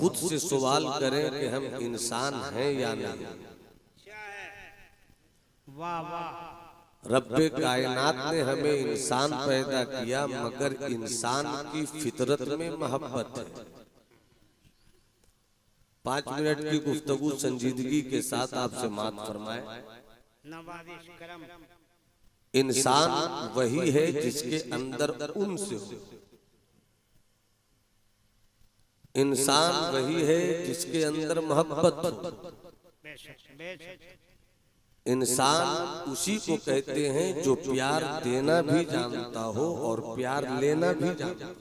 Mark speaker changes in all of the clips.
Speaker 1: खुद से सवाल करें कि हम इंसान हैं या नहीं।
Speaker 2: वाह वाह।
Speaker 1: रब्बे कायनात ने हमें इंसान पैदा किया, मगर इंसान की फितरत में मोहब्बत है। 5 मिनट की गुफ्तगू संजीदगी के साथ आपसे मात फरमाए।
Speaker 2: नवाजिश करम।
Speaker 1: इंसान वही है जिसके अंदर उनसे हो। इंसान वही है जिसके अंदर मोहब्बत हो। इंसान उसी को कहते हैं जो प्यार देना भी जानता हो और प्यार लेना भी जानता हो।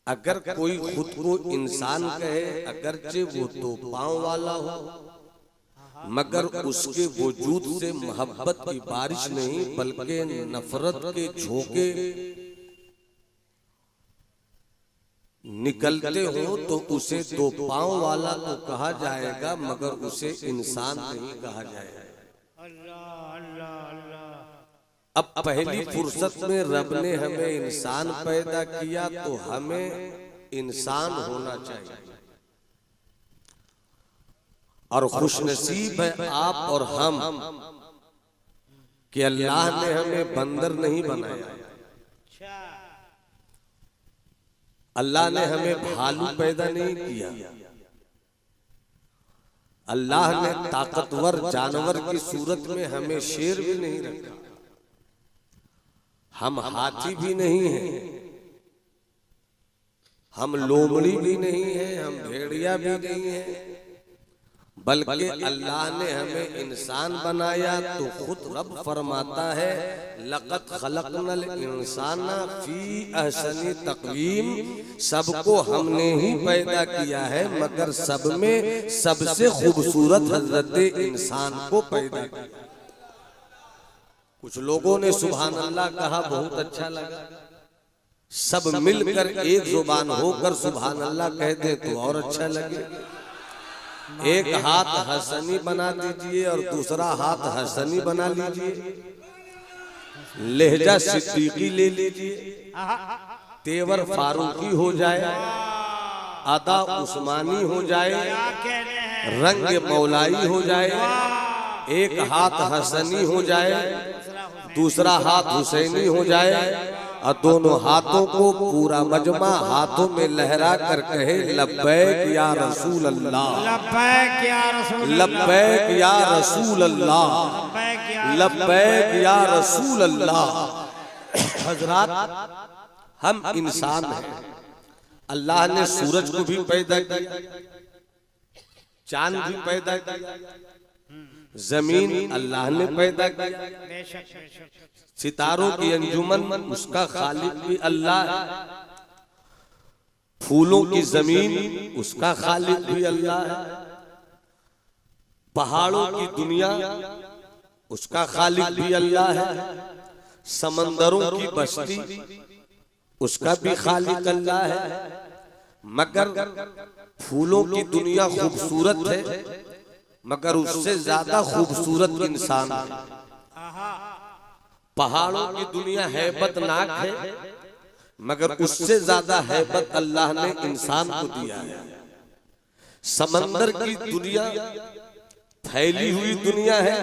Speaker 1: अगर कोई खुद को इंसान कहे, अगरचे वो तो पांव वाला हो, मगर उसके वजूद से मोहब्बत की बारिश नहीं बल्कि नफरत के झोंके निकलते हो, तो उसे दो पांव वाला तो कहा जाएगा, मगर उसे इंसान नहीं कहा जाएगा।
Speaker 2: अल्लाह अल्लाह अल्लाह।
Speaker 1: अब पहली फुर्सत में रब ने हमें इंसान पैदा किया, तो हमें इंसान होना चाहिए। और खुशनसीब है आप और हम कि अल्लाह ने हमें बंदर नहीं बनाया। अल्लाह ने हमें भालू पैदा नहीं किया। अल्लाह ने ताकतवर जानवर की सूरत में हमें शेर भी नहीं रखा। हम हाथी भी नहीं हैं, हम लोमड़ी भी नहीं हैं, हम भेड़िया भी नहीं हैं, बल्कि अल्लाह ने हमें इंसान बनाया। तो खुद रब फरमाता है, लक़द खलक़नल इंसाना फी अहसनी तक़वीम। सबको हमने ही पैदा किया है, मगर सब में सबसे खूबसूरत हज़रत इंसान को पैदा किया। कुछ लोगों ने सुभान अल्लाह कहा, बहुत अच्छा लगा। सब मिलकर एक जुबान होकर सुभान अल्लाह कह दे तो और अच्छा लगे। एक हाथ हसनी बना दीजिए और दूसरा हाथ हसनी बना लीजिए। लहजा सिद्दीकी ले लीजिए, तेवर फारूकी हो जाए, अदा उस्मानी हो जाए, रंग मौलाई हो जाए। एक हाथ हसनी हो जाए, दूसरा हाथ हुसैनी हो जाए, और दोनों हाथों को पूरा मजमा हाथों में लहरा कर कहे, लब्बैक या रसूल अल्लाह,
Speaker 2: लब्बैक या रसूल,
Speaker 1: लब्बैक या रसूल अल्लाह, लब्बैक या रसूल अल्लाह। हजरात, हम इंसान हैं। अल्लाह ने सूरज को भी पैदा किया, चांद भी पैदा किया, जमीन अल्लाह ने पैदा किया, सितारों की अंजुमन उसका खालिक भी अल्लाह है, फूलों की जमीन उसका खालिक भी अल्लाह है, पहाड़ों की दुनिया उसका खालिक भी अल्लाह है, समंदरों की बस्ती उसका भी खालिक अल्लाह है। मगर फूलों की दुनिया खूबसूरत है, मगर उससे ज्यादा खूबसूरत इंसान है। पहाड़ों की दुनिया हैबतनाक है, मगर उससे ज्यादा हैबत अल्लाह ने इंसान को दिया है। समंदर की दुनिया फैली हुई दुनिया है,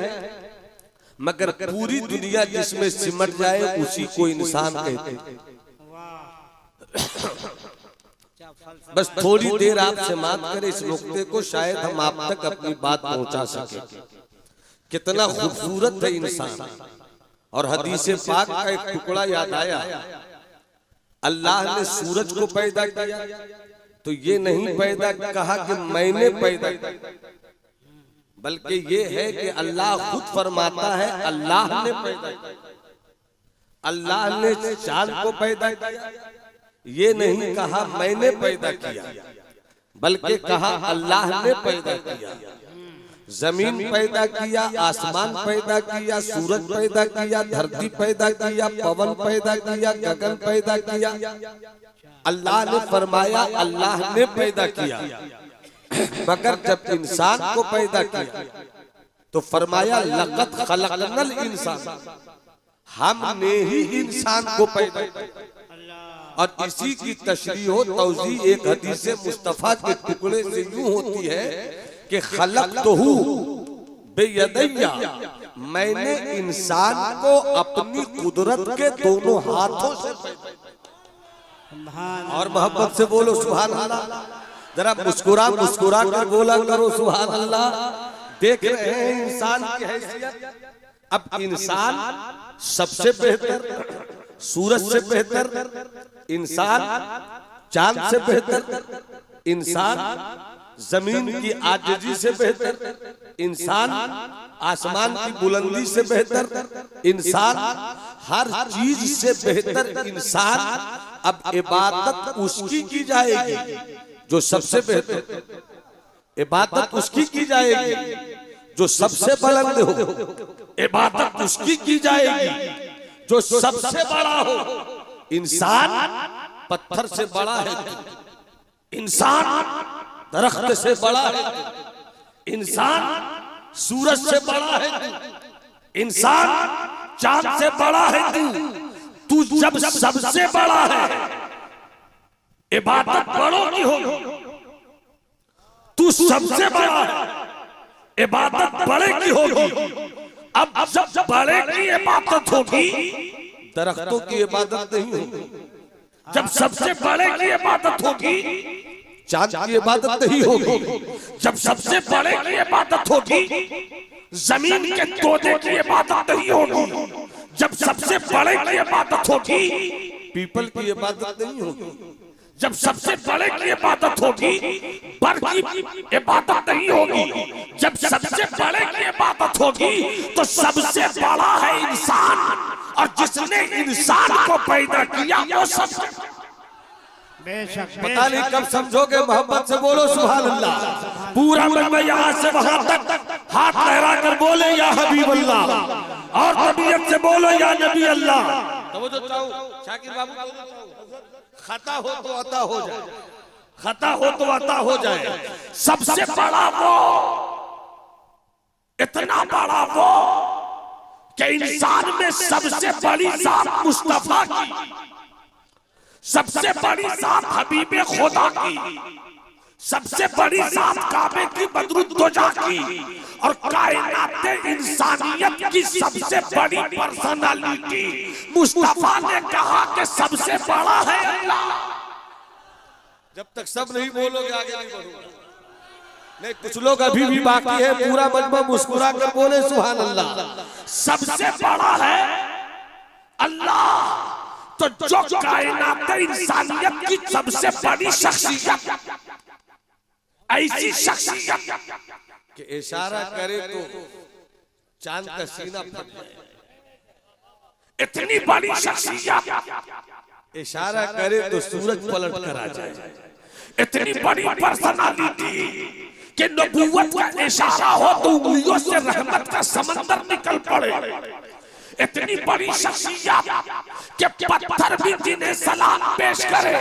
Speaker 1: मगर पूरी दुनिया जिसमें सिमट जाए उसी को इंसान कहते हैं। बस थोड़ी देर आपसे बात करें इस नुक्ते को, शायद हम आप तक अपनी बात पहुंचा सके। कितना खूबसूरत है इंसान। और हदीसे पाक का एक टुकड़ा याद आया, अल्लाह ने सूरज को पैदा किया तो ये नहीं पैदा कहा कि मैंने पैदा किया, बल्कि ये है कि अल्लाह खुद फरमाता है अल्लाह ने पैदा किया। अल्लाह ने चांद को पैदा किया, ये नहीं कहा मैंने पैदा किया, बल्कि कहा अल्लाह ने पैदा किया। जमीन पैदा किया, आसमान पैदा किया, सूरज पैदा किया, धरती पैदा किया, पवन पैदा किया, गगन पैदा किया। अल्लाह ने फरमाया अल्लाह ने पैदा किया। मगर जब इंसान को पैदा किया तो फरमाया लक़द खलक़नल इंसान, हमने ही इंसान को पैदा किया। और इसी की तशरीह हो तौज़ीह एक हदीस मुस्तफ़ा के टुकड़े से यूं होती है कि खलक़तहू बेयदैया, मैंने इंसान को अपनी कुदरत के दोनों हाथों से और मोहब्बत से बोलो सुभान अल्लाह। जरा मुस्कुरा मुस्कुरा कर बोला करो सुभान अल्लाह। देख रहे हैं इंसान की हैसियत। अब इंसान सबसे बेहतर, सूरज से बेहतर इंसान, चांद से बेहतर इंसान, जमीन की आजिजी से बेहतर इंसान, आसमान की बुलंदी से बेहतर इंसान, हर चीज से बेहतर इंसान। अब इबादत उसकी की जाएगी जो सबसे बेहतर, इबादत उसकी की जाएगी जो सबसे बुलंद हो, इबादत उसकी की जाएगी जो सबसे बड़ा हो। इंसान पत्थर से बड़ा है, इंसान दरख्त से बड़ा है, इंसान सूरज से बड़ा है, इंसान चांद से बड़ा है। तू जब सबसे बड़ा है, इबादत बड़ों की होगी। तू सबसे बड़ा है, इबादत बड़े की होगी। अब जब बड़े की इबादत होगी, दरख्तों की इबादत नहीं होगी। जब सबसे बड़े की इबादत होगी, चांद की इबादत नहीं होगी। जब सबसे बड़े की इबादत होगी, जमीन के तोते की इबादत नहीं होगी। जब सबसे बड़े की इबादत होगी, पीपल की इबादत नहीं होगी। जब सबसे बड़े की इबादत होगी, बर की इबादत नहीं होगी। जब सबसे बड़े की इबादत होगी, तो सबसे बड़ा है इंसान, और जिसने इंसान को पैदा किया वो सबसे
Speaker 2: बेशक।
Speaker 1: पता नहीं कब समझोगे, मोहब्बत से बोलो सुभान अल्लाह। पूरा मन में यहाँ से वहां तक हाथ लहरा कर बोले या हबीब अल्लाह, और तबीयत से बोलो या नबी अल्लाह। तो जो चाहो शाकिर बाबू, खता हो तो अता हो जाए, खता हो तो अता हो जाए। सबसे बड़ा वो, इतना बड़ा वो कि इंसान में सबसे बड़ी जात मुस्तफा की, सबसे बड़ी जात हबीबे खुदा की, सबसे बड़ी जात काबे की बदरुद्दोजा की, और कायनात इंसानियत की सबसे बड़ी पर्सनालिटी मुस्तफा ने कहा कि सबसे बड़ा है अल्लाह। जब तक सब नहीं बोलोगे आगे नहीं बढ़ोगे। नहीं, कुछ लोग अभी भी बाकी है। पूरा मजमा मुस्कुरा कर बोले सुभान अल्लाह। सबसे बड़ा है अल्लाह। तो जो कायनात इंसानियत की सबसे बड़ी शख्सियत, ऐसी शख्सियत कि इशारा करे तो चांद का सीना फट जाए, इतनी बड़ी शख्सियत, इशारा करे तो सूरज पलट कर आ जाए। इतनी बड़ी पर्सनालिटी कि नबूवत का इशारा हो तो उंगलियों से रहमत का समंदर निकल पड़े। इतनी बड़ी शख्सियत कि पत्थर भी जिन्हें सलाम पेश करे।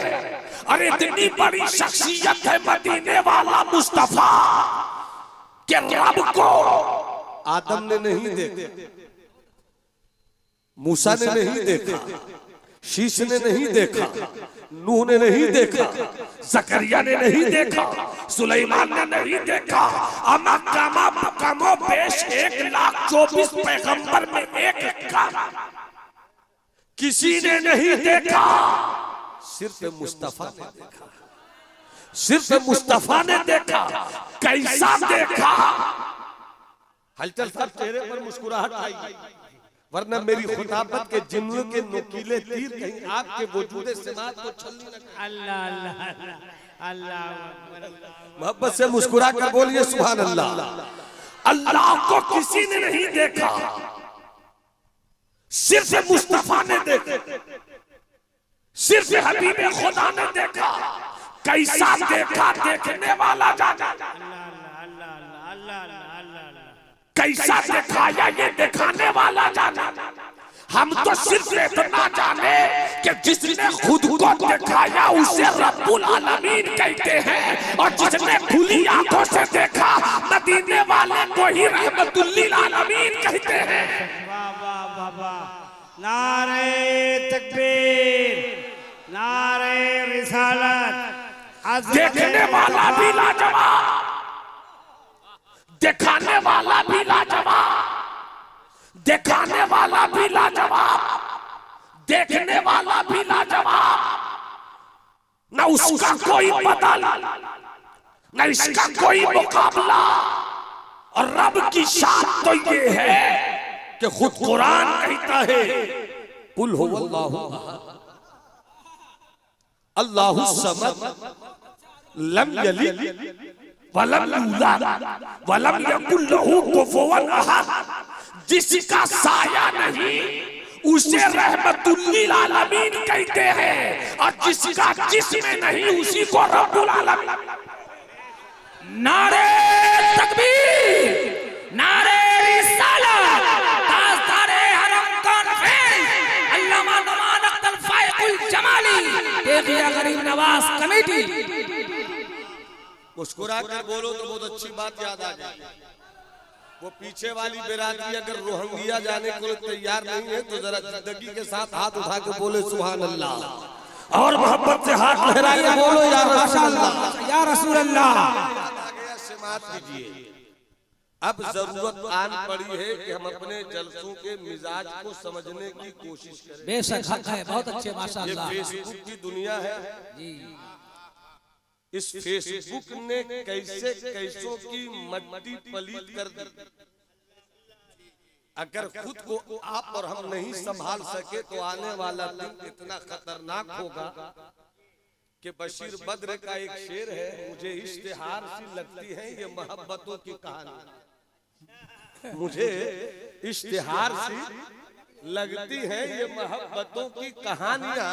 Speaker 1: और इतनी बड़ी शख्सियत है मदीने वाला मुस्तफा कि रब को आदम ने नहीं देखा, मूसा ने नहीं देखा, शीश ने नहीं देखा, नूह ने नहीं देखा, जकरिया ने नहीं देखा, सुलेमान ने नहीं देखा। अमा कमो पेश 1,24 पैगंबर में एक का किसी ने नहीं देखा, सिर्फ मुस्तफा ने देखा। सिर्फ मुस्तफा ने देखा। कैसा देखा? हलचल साहब चेहरे पर मुस्कुराहट आई, वरना मेरी खुताबत के जुमलों के नुकीले तीर कहीं आपके वजूद समात को छलनी न करें।
Speaker 2: अल्लाह अल्लाह अल्लाह अल्लाह।
Speaker 1: मोहब्बत से मुस्कुरा कर बोलिए सुभान अल्लाह। अल्लाह को किसी ने नहीं देखा, सिर्फ मुस्तफा ने देखा, सिर्फ हबीबे खुदा ने देखा। कैसा देखा? देखने वाला जाना। कैसा दिखाया ये दिखाने वाला जाना। हम तो सिर्फ इतना जाने कि जिसने खुद को दिखाया उसे रब्बुल आलमीन कहते हैं, और जिसने खुली आंखों से देखा मदीने वाले को ही रहमतुल लिल आलमीन कहते हैं।
Speaker 2: वाह वाह वाह वाह। नारे तकबीर, नारे रिसालत।
Speaker 3: देखने वाला भी लाजवाब, दिखाने वाला भी लाजवाब, दिखाने वाला भी लाजवाब, देखने वाला भी लाजवाब, न उसका कोई बदल न इसका कोई मुकाबला। और रब की शान तो ये है कि खुद कुरान कहता है कुल हुवल्लाहु अल्लाहु समद लम यलिद वलम यूलद वलम यकुल लहू कुफुवन अहद। जिसका साया नहीं उसे रहमतुल्लिल आलमीन कहते हैं, और जिसका जिस्म नहीं उसी को रब्बुल आलमीन। नारे तकबीर, नारे रिसालत, ताजदारे हरम कॉन्फ्रेंस, अल्लामा नुमान अख्तर फाइकुल जमाली, तेगिया गरीब नवाज कमेटी।
Speaker 1: मुस्कुरा कर बोलो तो बहुत अच्छी बात याद आ जाए। वो पीछे वाली बिरादरी अगर रोहंगिया जाने को तैयार नहीं है तो जरा जिंदगी के साथ हाथ उठा के बोले सुभान अल्लाह, और मोहब्बत से हाथ लहराइए बोलो या रसूल अल्लाह,
Speaker 2: या रसूल अल्लाह।
Speaker 1: समात कीजिए। अब जरूरत आन पड़ी है कि हम अपने जलसों के मिजाज को समझने की कोशिश करें।
Speaker 2: बेशक हक है, बहुत अच्छे माशाअल्लाह।
Speaker 1: ये फेसबुक की दुनिया है जी। इस फेसबुक ने कैसे कैसों की मट्टी पलीत कर दी। अगर खुद को आप और हम नहीं संभाल सके तो आने वाला दिन इतना खतरनाक होगा कि बशीर बद्र का एक शेर है, मुझे इश्तिहार सी लगती है ये मोहब्बतों की कहानी। मुझे इश्तिहार सी लगती है ये मोहब्बतों की कहानियां,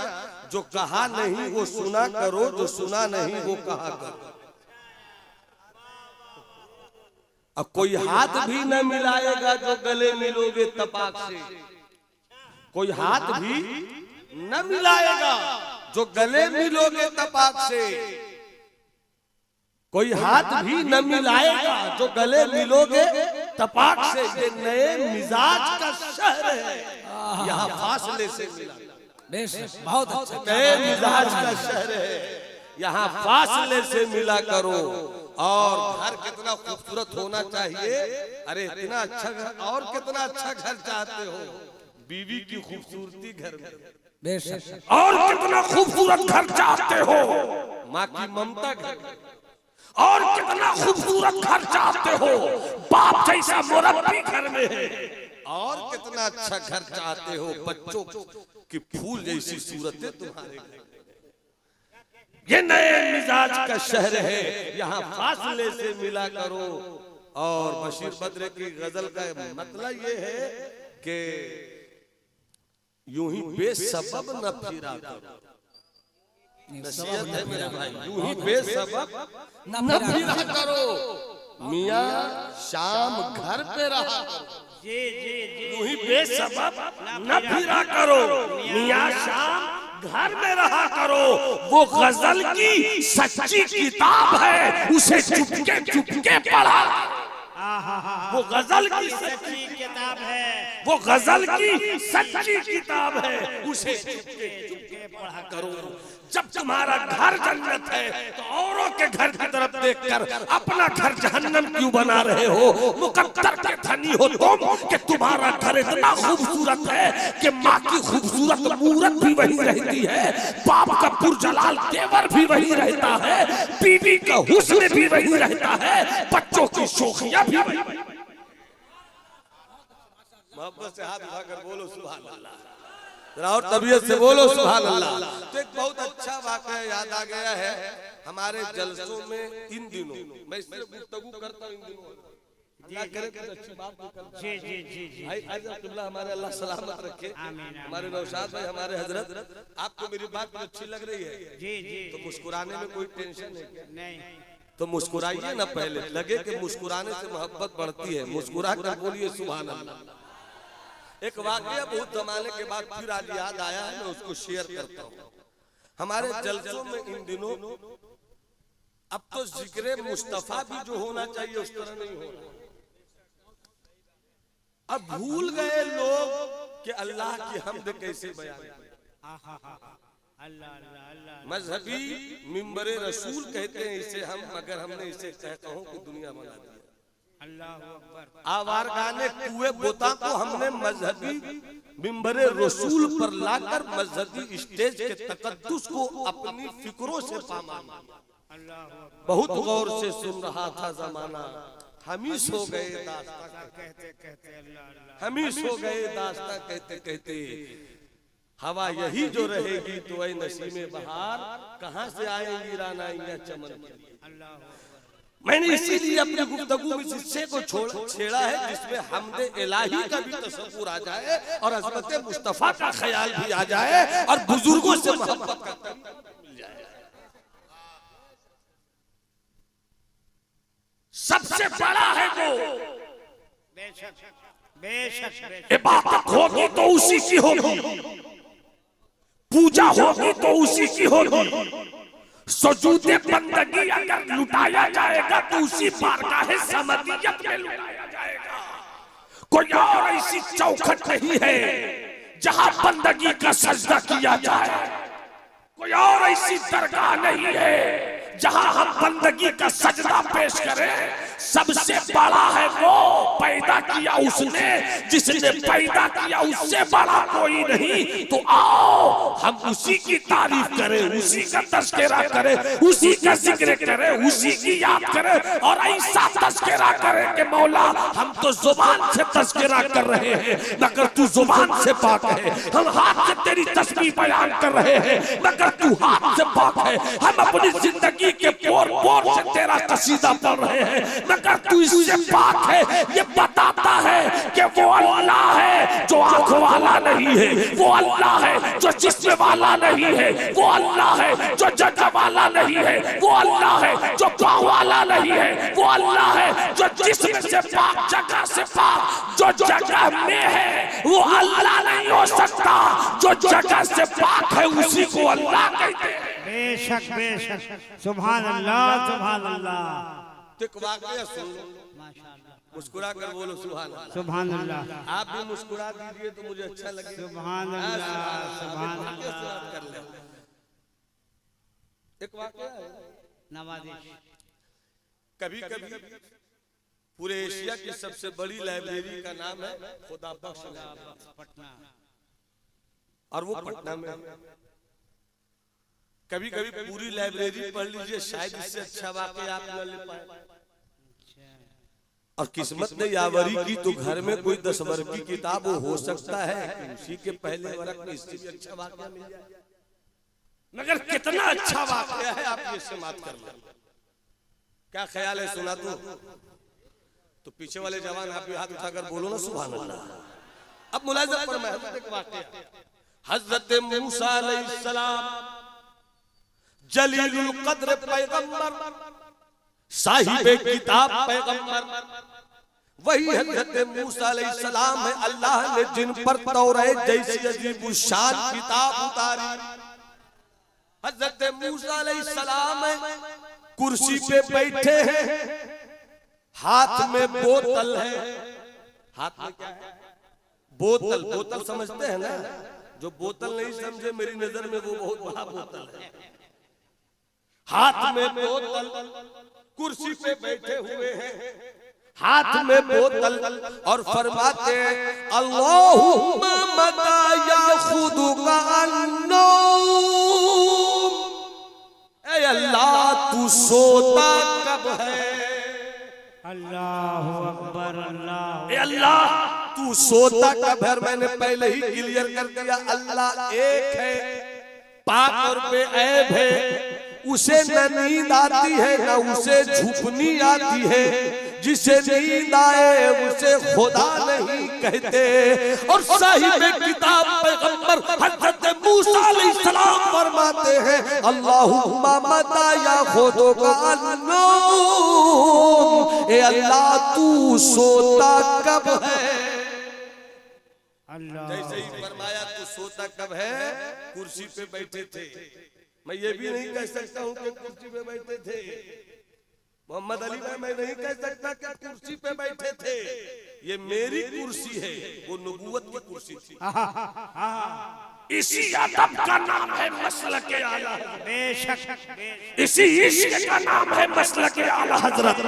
Speaker 1: जो कहा नहीं वो सुना करो, जो सुना नहीं वो कहा करो। अब कोई हाथ भी न मिलाएगा जो गले मिलोगे तपाक से, कोई हाथ भी न मिलाएगा जो गले मिलोगे तपाक से, कोई हाथ भी न मिलाएगा जो गले मिलोगे तपाक से। ये नए मिजाज का शहर है, यहाँ फासले से मिला।
Speaker 2: बहुत अच्छा।
Speaker 1: नए मिजाज का शहर है, यहाँ फासले से मिला करो। और घर कितना खूबसूरत होना चाहिए। अरे इतना अच्छा घर, और कितना अच्छा घर चाहते हो, बीवी की खूबसूरती घर में,
Speaker 3: और कितना खूबसूरत घर चाहते हो,
Speaker 1: माँ की ममता घर,
Speaker 3: और कितना खूबसूरत घर चाहते हो, बाप जैसा मुरब्बी घर में है,
Speaker 1: और कितना अच्छा घर चाहते हो, बच्चों की फूल जैसी सूरतें तुम्हारे घर।
Speaker 3: ये नए मिजाज का शहर है,
Speaker 1: यहाँ फासले से मिला करो। और बशीर बद्र की गजल का मतलब ये है कि यूं ही बेसबब न फिरा करो। नसीहत है मेरे भाई, यूं ही बेसबब न फिरा करो। मियाँ शाम घर पे रहा करो।
Speaker 2: जी जी जी।
Speaker 3: यूं ही बेसबब न फिरा करो, मियाँ शाम घर में रहा करो। वो गजल की सच्ची किताब है, उसे चुपके चुपके पढ़ा। वो गजल की
Speaker 2: सच्ची किताब है,
Speaker 3: वो गजल की सच्ची किताब है, उसे चुपके
Speaker 2: चुपके पढ़ा
Speaker 3: करो। जब तुम्हारा घर जन्नत है तो औरों के घर की तरफ देखकर अपना घर जहन्नम क्यों बना रहे हो? मुकद्दर के धनी हो तुम कि तुम्हारा घर इतना खूबसूरत है कि माँ की खूबसूरत मूरत भी वही रहती है, बाप का पुरजलाल तेवर भी वही रहता है, बीवी का हुस्न भी वही रहता है, बच्चों की शोखियां भी वही।
Speaker 1: मोहब्बत से हाथ उठाकर बोलो सुभान अल्लाह, और तबीयत से बोलो सुभान अल्लाह। तो एक बहुत अच्छा वाक़या याद आ गया है हमारे जलसों में इन दिनों। मैं इससे गुफ्तगू करता हूँ इन दिनों, अल्लाह करे कुछ अच्छी बात निकल।
Speaker 2: जी जी जी जी।
Speaker 1: भाई अल्लाह हमारे अल्लाह सलामत रखे। हमारे नौशाद भाई, हमारे हजरत, आपको मेरी बात अच्छी लग रही है?
Speaker 2: जी जी।
Speaker 1: तो मुस्कुराने में कोई टेंशन है क्या?
Speaker 2: नहीं।
Speaker 1: तो मुस्कुराइए ना, पहले लगे कि मुस्कुराने से मोहब्बत बढ़ती है। मुस्कुरा कर बोलिए सुभान अल्लाह। एक वाकया बहुत जमाने के बाद फिर आज याद आया है, मैं उसको शेयर करता हूँ। हमारे जलसों में इन दिनों अब तो जिक्र मुस्तफा भी जो होना चाहिए उस तरह नहीं हो रहा। अब भूल गए लोग कि अल्लाह की हम्द कैसे बयान।
Speaker 2: अल्लाह अल्लाह अल्लाह
Speaker 1: मजहबी मिंबरे रसूल कहते हैं इसे हम, मगर हमने इसे कहूं कि दुनिया बना दिया।
Speaker 2: अल्लाह अकबर।
Speaker 1: आवार गाने कुएं बोता को हमने मजहबी मिंबरे रसूल पर लाकर मजहबी स्टेज के तकद्दुस को अपनी फिक्रों से पामाल किया।
Speaker 2: अल्लाह अकबर।
Speaker 1: बहुत गौर से सुन रहा था जमाना, हम ही सो गए दास्तां
Speaker 2: कहते कहते अल्लाह अल्लाह।
Speaker 1: हम ही सो गए दास्तां कहते कहते। हवा यही जो रहेगी तो ऐ नसीमे बहार, कहां से आएंगी रानाइयां चमन के लिए।
Speaker 2: अल्लाह अकबर।
Speaker 1: मैंने इसीलिए अपनी गुफ्तगू इस हिस्से को छेड़ा है जिसमें हमदे इलाही का भी तसव्वुर आ जाए और अज़मत मुस्तफा का ख्याल भी आ जाए और बुजुर्गों से मोहब्बत का तरीका मिल जाए।
Speaker 3: सबसे बड़ा है वो,
Speaker 2: बेशक बेशक बेशक।
Speaker 3: इबादत होगी तो उसी की होगी, पूजा होगी तो उसी की होगी, सजूदे बंदगी अगर लुटाया जाएगा तो उसी बारगाह समदियत में लुटाया जाएगा। कोई और ऐसी चौखट नहीं है जहां बंदगी का सजदा किया जाए, कोई और ऐसी दरगाह नहीं है जहां हम बंदगी का सजदा पेश करें। सबसे बड़ा है वो, पैदा किया उसने, जिसने पैदा किया उससे बड़ा कोई नहीं। तो आओ हम उसी की तारीफ करें, उसी का तज़किरा करें, उसी का जिक्र करें, उसी की याद करें और ऐसा तज़किरा करें कि मौला हम तो जुबान से तज़किरा कर रहे हैं मगर तू जुबान से पाक है, हम हाथ से तेरी तस्बीह बयान कर रहे हैं मगर तू हाथ से पाक है, हम अपनी जिंदगी के पोर पोर से तेरा कसीदा पढ़ रहे हैं मगर तू इससे पाक है। ये बताता है कि वो अल्लाह है जो आंख वाला नहीं है, वो अल्लाह है जो जिस्म वाला नहीं है, वो अल्लाह है जो जगह वाला नहीं है, वो अल्लाह है जो पाँव वाला नहीं है, वो अल्लाह है जो जिस्म से पाक, जगह से पाक, जो जगह में है वो अल्लाह नहीं हो सकता, जो जगह से पाक है उसी को अल्लाह कहते हैं।
Speaker 2: बेशक बेशक। सुभान अल्लाह सुभान अल्लाह।
Speaker 1: एक वाक़या सुन लो,
Speaker 2: माशाअल्लाह।
Speaker 1: मुस्कुरा कर बोलो सुभान अल्लाह।
Speaker 2: सुभान अल्लाह।
Speaker 1: आप भी मुस्कुरा दीजिए तो मुझे अच्छा लगे।
Speaker 2: सुभान अल्लाह सुभान अल्लाह।
Speaker 1: कर ले। एक वाक़या है,
Speaker 2: नवाजिश।
Speaker 1: कभी कभी पूरे एशिया की सबसे बड़ी लाइब्रेरी का नाम है खुदा बख्श
Speaker 2: पटना,
Speaker 1: और वो पटना में। कभी कभी पूरी लाइब्रेरी पढ़ लीजिए, शायद इससे अच्छा वाक़या आप न ले पाए। और किस्मत ने यावरी की तो घर में कोई 10 वर्ग की किताब हो सकता है कि उसी के पहले वर्ग में इससे भी अच्छा वाक़या मिल जाए। मगर कितना अच्छा वाक़या है आप ये समाप्त कर लें। क्या ख्याल है, सुना तो पीछे वाले जवान आप भी हाथ उठाकर बोलो ना सुभान अल्लाह। अब मुलाज़ा फरमाया एक वाक़या, हज़रत मूसा अलैहिस्सलाम जलीलुल कद्र पैगंबर, साहिबे किताब पैगंबर, वही हज़रत मूसा अलैहिस्सलाम है अल्लाह ने जिन पर तौरात जैसी अजीब शान किताब उतारी। हज़रत मूसा अलैहिस्सलाम है कुर्सी पे बैठे हैं, हाथ में बोतल है। हाथ में क्या है? बोतल। बोतल समझते हैं ना? जो बोतल नहीं समझे मेरी नजर में वो बहुत बड़ा बोतल है। हाथ में बोतल, कुर्सी पे बैठे हुए हैं, हाथ में बोतल और फरमाते हैं अल्लाहुम्मा मता याखुदुका अन्नौम, ऐ अल्लाह तू सोता कब है?
Speaker 2: अल्लाहु अकबर। अल्लाह
Speaker 3: ए अल्लाह
Speaker 1: तू सोता कब है? मैंने पहले ही क्लियर कर दिया, अल्लाह एक है, पाक और बेऐब है, उसे न नींद आती है न उसे झुपनी आती है, जिसे नींद आए उसे खुदा नहीं कहते। और साहिब किताब पैगंबर हज़रत मूसा अलैहिस्सलाम फरमाते हैं अल्लाहुम्मा मता याखुदुका अन्नौम, ए अल्लाह तू सोता कब है?
Speaker 2: अल्लाह।
Speaker 1: जैसे ही फरमाया तू सोता कब है, कुर्सी पे बैठे थे। मैं ये भी नहीं कह सकता हूँ कि कुर्सी पे बैठे थे। मोहम्मद अली भाई, मैं नहीं कह सकता कि कुर्सी पे बैठे थे। ये मेरी कुर्सी है, वो नबूवत की कुर्सी थी।
Speaker 3: इसी अदब का नाम है मसलक आला,
Speaker 2: बेशक
Speaker 3: इसी इश्क का नाम है मसलक आला हजरत,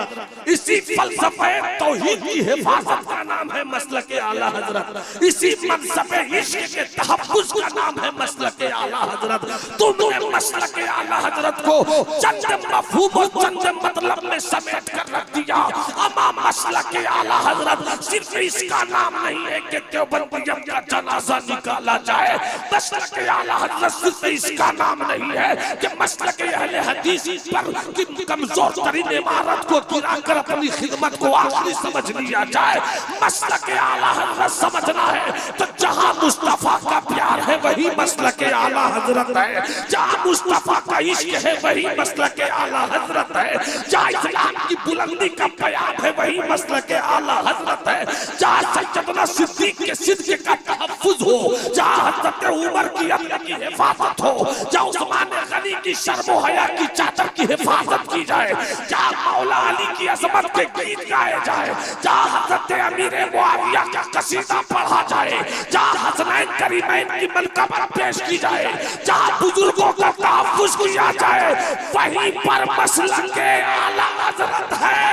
Speaker 3: इसी फलसफे तौहीद की हिफाजत का नाम है मसलक आला हजरत, इसी मनसबे इश्क के तहफ्फुज़ का नाम है मसलक आला हजरत। तुमने मसलक आला हजरत को चंद मफहूम और चंद मतलब में समेट कर रख दिया। अमा मसलक आला हजरत सिर्फ इसका नाम नहीं है कि देवबंदियत का जनाजा निकाला जाए, मसलक आला हजरत सिर्फ इसका नाम नहीं है कि मसलक अहले हदीस पर कमजोर तरीन इमारत को गिराकर अपनी खिदमत को आखिरी समझ लिया जाए। मसलक आला हजरत समझना है तो जहां मुस्तफा का प्यार है वही मसलक आला हजरत है, जहां मुस्तफा का इश्क है वही मसलक आला हजरत है, जहां इस्लाम की बुलंदी का प्यार है वही मसलक आला हजरत है, जहां सैयदना सिद्दीक के सिद्क का तहफ्फुज़ हो, जहां हजरत उमर की अदब की हिफाजत हो, जहां उस्मान गनी की शर्म हया की चादर की हिफाजत की जाए, जहां मौला अली की अज़मत के गीत गाए जाए, जहां हजरत अमीर मुआविया का कसीदा पढ़ा जाए, जहां हसनैन करीमैन की मनक़बत पेश की जाए, जहां बुजुर्गों का तहफ्फुज़ किया जाए, वहीं पर मसलक आला हजरत है।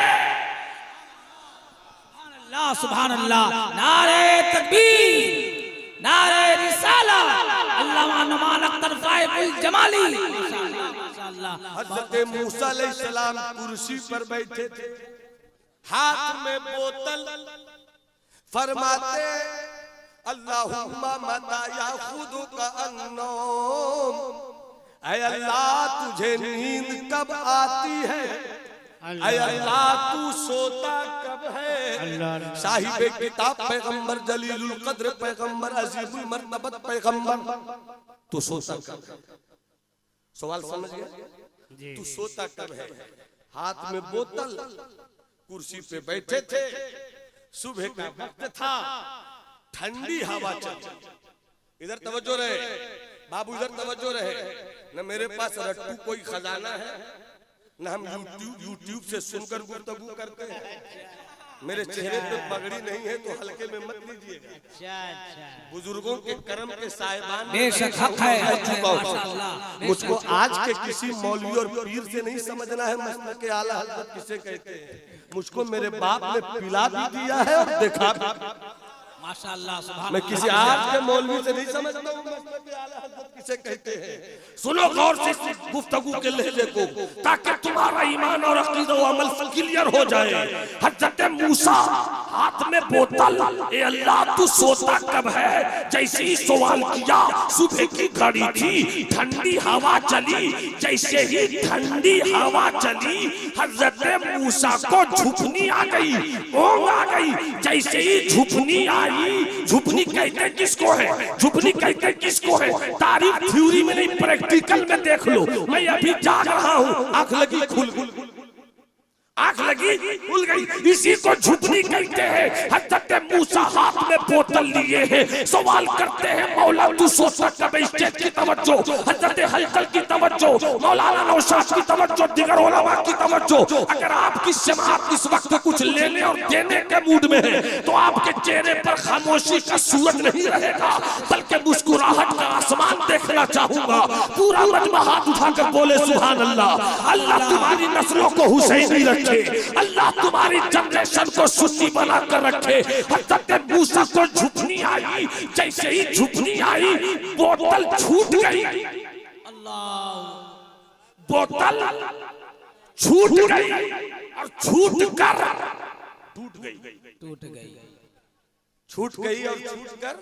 Speaker 4: सुभान अल्लाह, नारे तकबीर, नारे रिसाला, अल्लाह नुमान अख्तर फाइकुल जमाली। माशाअल्लाह।
Speaker 1: हज़रत मूसा अलैहिस्सलाम कुर्सी पर बैठे थे, हाथ में बोतल, फरमाते अल्लाहुम्मा मता याखुदुका अन्नौम, ऐ अल्लाह तुझे नींद कब आती है, ऐ अल्लाह तू सोता कब है। साहिबे किताब पैगंबर जलीलुल कद्र पैगंबर अजीमुल मर्तबत पैगंबर, तू सोता कब है? सवाल समझ गया? तू सोता कब है? हाथ में बोतल, कुर्सी पे बैठे थे, सुबह का वक्त था, ठंडी हवा चल, इधर तवज्जो रहे बाबू, इधर तवज्जो रहे। न मेरे पास रट्टू कोई खजाना है, न हम यूट्यूब से सुनकर गुफ्तगू करते हैं। मेरे चेहरे पे पगड़ी नहीं है तो हल्के में मत लीजिएगा। बुजुर्गों के कर्म के साहिबान
Speaker 4: बेशक हक है,
Speaker 1: मुझको आज के किसी मौलवी और पीर से नहीं समझना है मसलक आला हज़रत किसे कहते हैं। मुझको मेरे बाप ने पिला भी दिया है और देखा भी।
Speaker 4: माशाअल्लाह, सुभान
Speaker 1: मैं किसी आज के मौलवी से नहीं समझता हूँ मसलक आला हज़रत किसे कहते हैं।
Speaker 3: सुनो गौर से इस गुफ्तगू के लहजे को, ताकि तुम्हारा ईमान और अकीदा व अमल क्लियर हो जाए। हज़रत मूसा हाथ में बोतल, ए अल्लाह तू सोता कब है, जैसे ही सवाल किया, सुबह की घड़ी थी, ठंडी हवा चली, जैसे ही ठंडी हवा चली हज़रत मूसा को झुकनी आ गई, ऊँघ आ गई। जैसे ही झुकनी आई, झुकनी कहते किसको है, झुकनी कहते किसको है, तारीफ थ्योरी में नहीं प्रैक्टिकल में देख लो। मैं अभी जाग रहा हूँ, आंख लगी खुल, आंख लगी खुल गई, इसी को झुकनी कहते हैं। हज़रत मूसा हाथ में बोतल लिए हैं, सवाल करते हैं मौला तू सोता कब। स्टेज की तवज्जो, हज़रत हलचल की तवज्जो, मौलाना नौशाद की तवज्जो, दिगर उलमा की तवज्जो। अगर आपकी जमात इस वक्त कुछ लेने और देने के मूड में है तो आपके चेहरे पर खामोशी का सूरज नहीं रहेगा, बल्कि मुस्कुराहट का आसमान देखना चाहूंगा। पूरा मजमा हाथ उठाकर बोले सुभान अल्लाह। अल्लाह तुम्हारी नस्लों को हुसैनी रखे, अल्लाह तुम्हारी जनरेशन को सुन्नी बनाकर रखे। हज़रत मूसा को झुकनी आई, जैसे ही झुकनी आई बोतल छूट गई, बोतल छूट गई और छूट कर टूट गई,
Speaker 4: टूट गई,
Speaker 1: छूट गई और छूट कर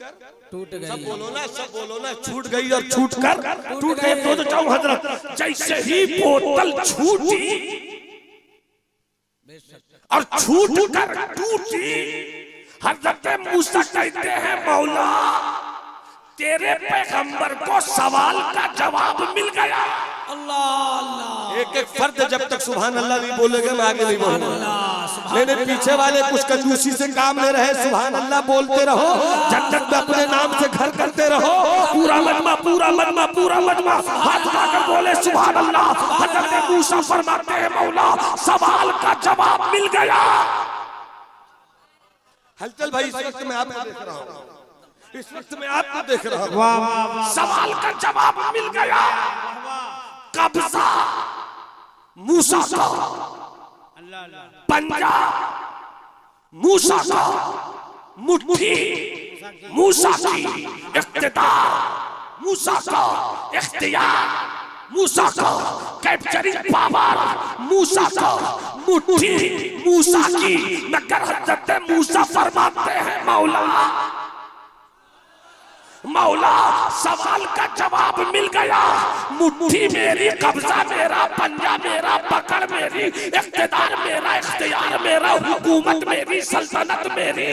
Speaker 4: टूट गई।
Speaker 1: सब बोलो ना, सब बोलो ना, छूट गई और छूट कर
Speaker 3: टूट गई। तो जाओ हजरत, जैसे ही बोतल छूटी और छूट कर टूटी, हज़रत मूसा कहते हैं मौला तेरे पैगंबर को सवाल का जवाब मिल गया।
Speaker 4: अल्लाह अल्लाह,
Speaker 1: एक एक फर्द जब तक सुभान अल्लाह नहीं बोलेगा मैं आगे नहीं बोलूंगा। मैंने पीछे वाले कुछ कंजूसी से काम ले रहे, सुभान अल्लाह बोलते रहो, जन्नत में अपने नाम से घर करते रहो।
Speaker 3: पूरा मजमा, पूरा मजमा, पूरा मजमा हाथ उठाकर बोले सुभान अल्लाह। हज़रत मूसा फरमाते हैं मौला सवाल का जवाब मिल गया।
Speaker 1: हलचल भाई इस वक्त मैं आपको देख रहा हूँ,
Speaker 3: इस वक्त मैं आपको देख रहा हूं।
Speaker 2: वाह वाह वाह
Speaker 3: सवाल का जवाब मिल गया। कब्जा मूसा का,
Speaker 2: अल्लाह अल्लाह
Speaker 3: पंजा मूसा का, मुट्ठी मूसा की, इख्तिदार मूसा का, इख्तियार मूसा का, कैप्चरिंग पावर मूसा का, मुट्ठी मूसा की। मगर हज़रत मूसा फरमाते हैं मौला मौला सवाल का जवाब मिल गया। मुट्ठी मेरी, कब्जा मेरा, पंजा मेरा, पकड़ मेरी, इख्तिदार मेरा, इख्तियार मेरा, हुकूमत मेरी, सल्तनत मेरी।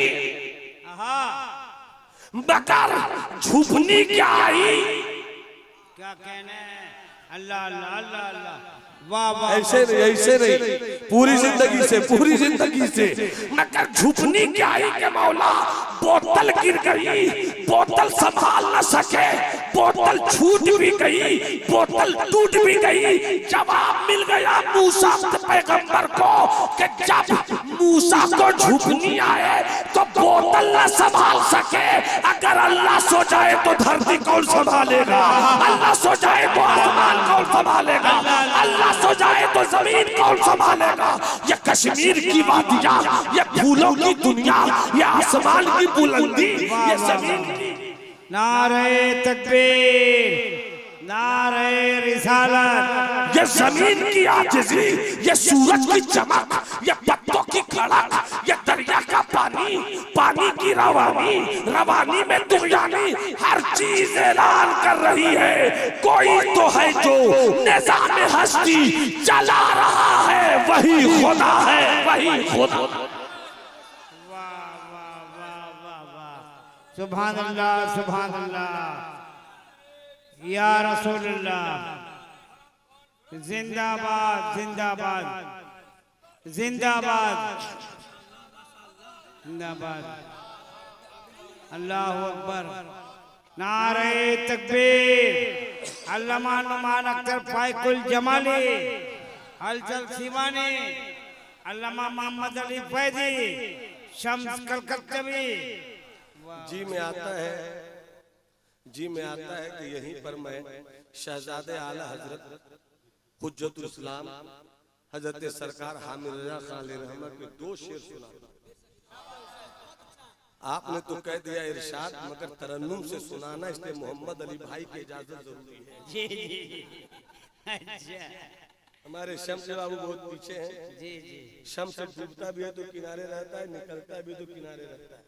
Speaker 3: मगर झुकनी क्या आई?
Speaker 2: क्या कहने हैं? अल्लाह अल्लाह अल्लाह अल्लाह वाह वाह
Speaker 3: ऐसे नहीं पूरी जिंदगी से मगर झुकनी क्या आई के मौला? बोतल गिर गई, बोतल संभाल न सके, बोतल छूट भी गई, बोतल टूट भी गई। जवाब मिल गया मूसा पैगंबर को कि जब मूसा को झुकनी आए तो बोतल न संभाल सके। अगर अल्लाह सो जाए तो धरती कौन संभालेगा? अल्लाह सो जाए तो आसमान कौन संभालेगा? अल्लाह सो जाए तो जमीन कौन संभालेगा? ये कश्मीर की वादियां, ये फूलों की दुनिया, ये आसमान की बुलंदी, ये जमीन की।
Speaker 2: नारे तकबीर, नारे रिसालत,
Speaker 3: ये जमीन की आजिज़ी, ये सूरज की चमक, ये पत्तों की खड़क, ये दरिया का पानी, पानी की रवानी, रवानी में तुग़यानी, हर चीज ऐलान कर रही है कोई तो है जो निज़ाम हस्ती चला रहा है, वही खुदा है, वही खुदा।
Speaker 2: सुभान अल्लाह सुभान अल्लाह, या रसूलुल्लाह, जिंदाबाद जिंदाबाद जिंदाबाद जिंदाबाद। अल्लाहु अकबर, नारे तकबीर। अल्लामा नुमान अख्तर फाइकुल जमाली, हलचल सीवानी, अल्लामा मोहम्मद अली फैजी, शम्स कलकत्तवी।
Speaker 1: जी में आता है कि यहीं पर मैं शहजादे आला हजरत हुज्जतुल इस्लाम हजरत सरकार हामिद रजा खान रहमत के 2 शेर सुना। आपने तो कह दिया इरशाद, मगर तरन्नुम से सुनाना, इसलिए मोहम्मद अली भाई की इजाजत जरूरी है।
Speaker 2: जी जी अच्छा
Speaker 1: हमारे शम्स बाबू बहुत पीछे हैं।
Speaker 2: जी जी
Speaker 1: शम्स डूबता भी है तो किनारे रहता है, निकलता भी तो किनारे रहता है।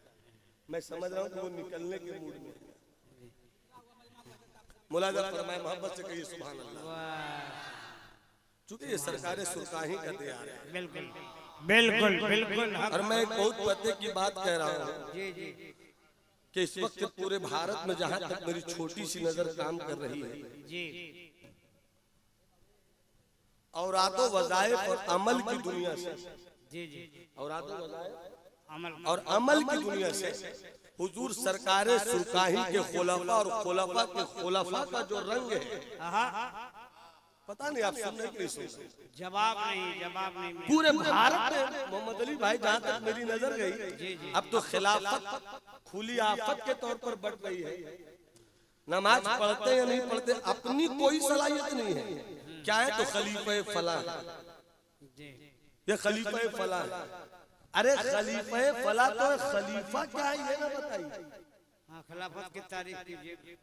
Speaker 1: मैं समझ रहा हूँ कि वो निकलने के मूड में है। मुलाजा फरमाए, मोहब्बत से कहिए सुभान अल्लाह। चूंकि ये सरकार सुरकाही का तैयार है,
Speaker 2: बिल्कुल बिल्कुल बिल्कुल।
Speaker 1: और मैं एक बहुत पते की बात कह रहा हूँ
Speaker 2: जी जी
Speaker 1: कि इस वक्त पूरे भारत में जहाँ तक मेरी छोटी सी नजर काम कर रही है,
Speaker 2: जी
Speaker 1: औरातो वज़ाइफ और अमल की दुनिया से,
Speaker 2: जी जी
Speaker 1: औरातो वज़ाइफ
Speaker 2: अमल
Speaker 1: और अमल की दुनिया से हुजूर सरकार सुरकाही के खुलफा और खुलफा के खुलफा का जो रंग है, पता नहीं आप सुन रहे कि नहीं सुन रहे?
Speaker 2: जवाब नहीं
Speaker 1: पूरे भारत में मोहम्मद अली भाई जहाँ तक मेरी नजर गई, अब तो खिलाफत खुली आफत के तौर पर बढ़ रही है। नमाज पढ़ते या नहीं पढ़ते अपनी कोई सलाहियत नहीं है। क्या है तो खलीफे फला, ये खलीफे फला है। अरे खलीफे फला तो खलीफा क्या है ये ना बताइए।
Speaker 2: हाँ, खिलाफत की तारीफ कीजिए।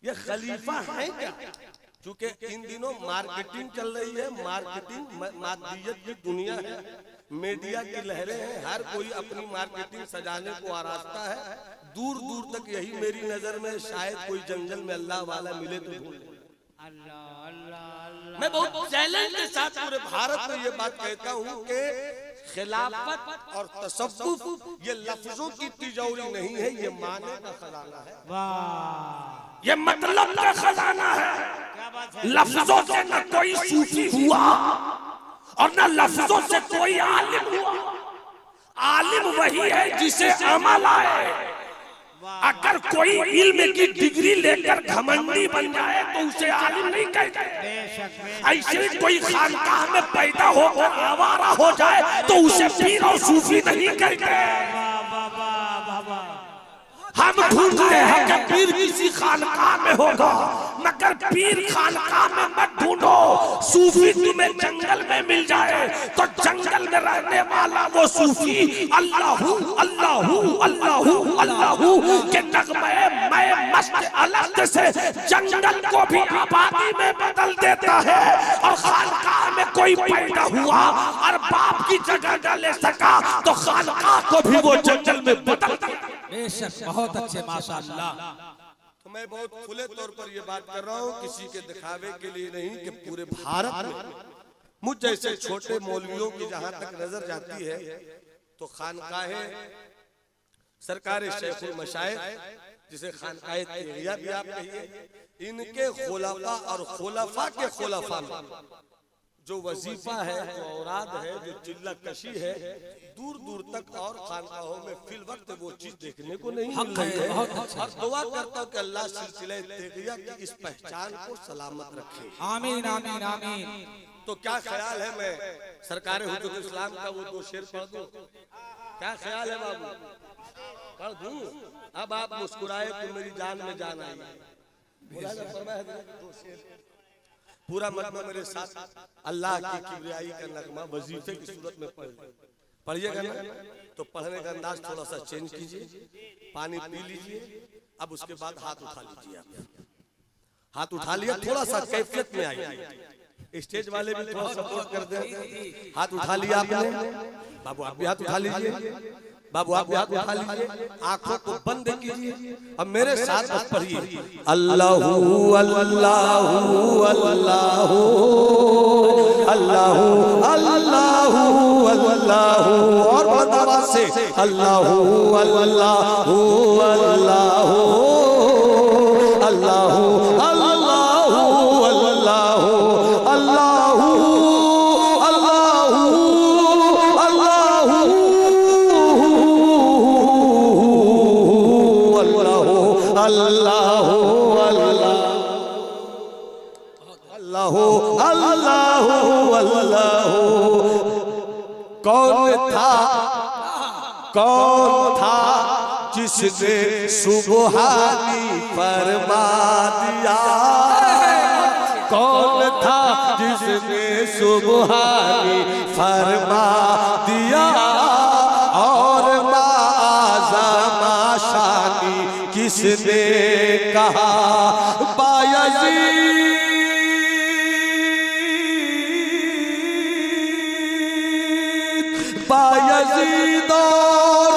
Speaker 1: ये खलीफा है क्या? क्योंकि इन दिनों मार्केटिंग चल रही है, मार्केटिंग मादियत की दुनिया है, मीडिया की लहरें हैं, हर कोई अपनी मार्केटिंग सजाने को आरास्ता है। दूर दूर तक यही मेरी नजर में, शायद कोई जंगल में अल्लाह वाला मिले तो ढूंढ ले।
Speaker 2: अल्लाह अल्लाह अल्लाह।
Speaker 1: मैं बहुत चैलेंज के साथ पूरे भारत में ये बात कहता हूँ कि खिलाफत और तसव्वुफ ये लफ्जों की तिजोरी नहीं है, ये माने का खजाना है।
Speaker 2: वाह,
Speaker 3: ये मतलब का खजाना है।
Speaker 2: क्या बात है।
Speaker 3: लफ्जों से न कोई सूफी हुआ और न लफ्जों से कोई आलिम हुआ। आलिम वही है जिसे अमल आए। अगर कोई इल्म की डिग्री लेकर घमंडी बन जाए तो उसे आलिम नहीं कहते।
Speaker 2: बेशक
Speaker 3: ऐसे कोई खानकाह में पैदा होकर आवारा हो जाए तो उसे पीर और सूफी नहीं कहते। हम ढूंढते हैं कि पीर किसी खानकाह में होगा, मगर पीर खानकाह में मत ढूंढो। सूफी तुम्हें जंगल में मिल जाए तो जंगल में रहने वाला वो सूफी अल्लाहू अल्लाहू अल्लाहू अल्लाहू के नगमे मैं मस्त अलग से जंगल को भी आबादी में बदल देता है। और खानकाह में कोई पैदा हुआ और बाप की जगह न ले सका तो खानकाह को भी वो जंगल में बदल दिया।
Speaker 4: बेशक बहुत अच्छे माशाअल्लाह।
Speaker 1: तो मैं बहुत खुले तौर पर ये बात कर रहा हूँ, किसी के दिखावे के लिए नहीं, कि पूरे भारत में मुझ जैसे छोटे मौलवियों की जहां तक नजर जाती है तो खानकाहे सरकार शेखुल मशाइख, जिसे खानकाहे तेगिया भी आप कहिए, इनके खुलाफा और खुलाफा के खुलाफा में जो वजीफा है, जो औराद है, जो चिल्ला कशी है, दूर दूर तक और खानकाहों में फिल वक्त वो चीज देखने को नहीं मिल रही है। और दुआ करता हूँ कि अल्लाह सिलसिले तेगिया की इस पहचान को सलामत रखे।
Speaker 4: आमीन आमीन आमीन।
Speaker 1: तो क्या ख्याल है, मैं सरकार हुजूर इस्लाम का वो 2 शेर पढ़ दूं? क्या ख्याल है बाबू, पढ़ दूं? अब आप मुस्कुराए तो मेरी जान में जान आई। बोला ना फरमाया 2 शेर पूरा मजमा मेरे साथ, अल्लाह की किबरियाई का नगमा वजीफे की सूरत में पढ़िएगा ना। तो पढ़ने का अंदाज थोड़ा सा चेंज कीजिए, पानी पी लीजिए, अब उसके बाद हाथ उठा लीजिए। आप हाथ उठा लिया, थोड़ा सा कैफियत में आइए, स्टेज वाले भी थोड़ा सपोर्ट कर दें। हाथ उठा लिया आपने, बाबू आप भी हाथ उठा लीजिए, बाबू आप भी हाथ उठा लीजिए, आंखों को बंद कीजिए, अब मेरे साथ पढ़िए अल्लाहू अल्लाहू अल्लाहू अल्लाहू अल्लाहू अल्लाहू, और बतावा से अल्लाहू अल्लाहू अल्लाहू अल्लाहू अल्लाहू अल्लाहू अल्लाहू अल्लाहू अल्लाहू अल्लाहू अल्लाहू। कौन था जिसने सुबहानी फरमा दिया? कौन था जिसने सुबहानी फरमा दिया? और माज़ा शानी किसने कहा? बायज़ीद बायज़ीद और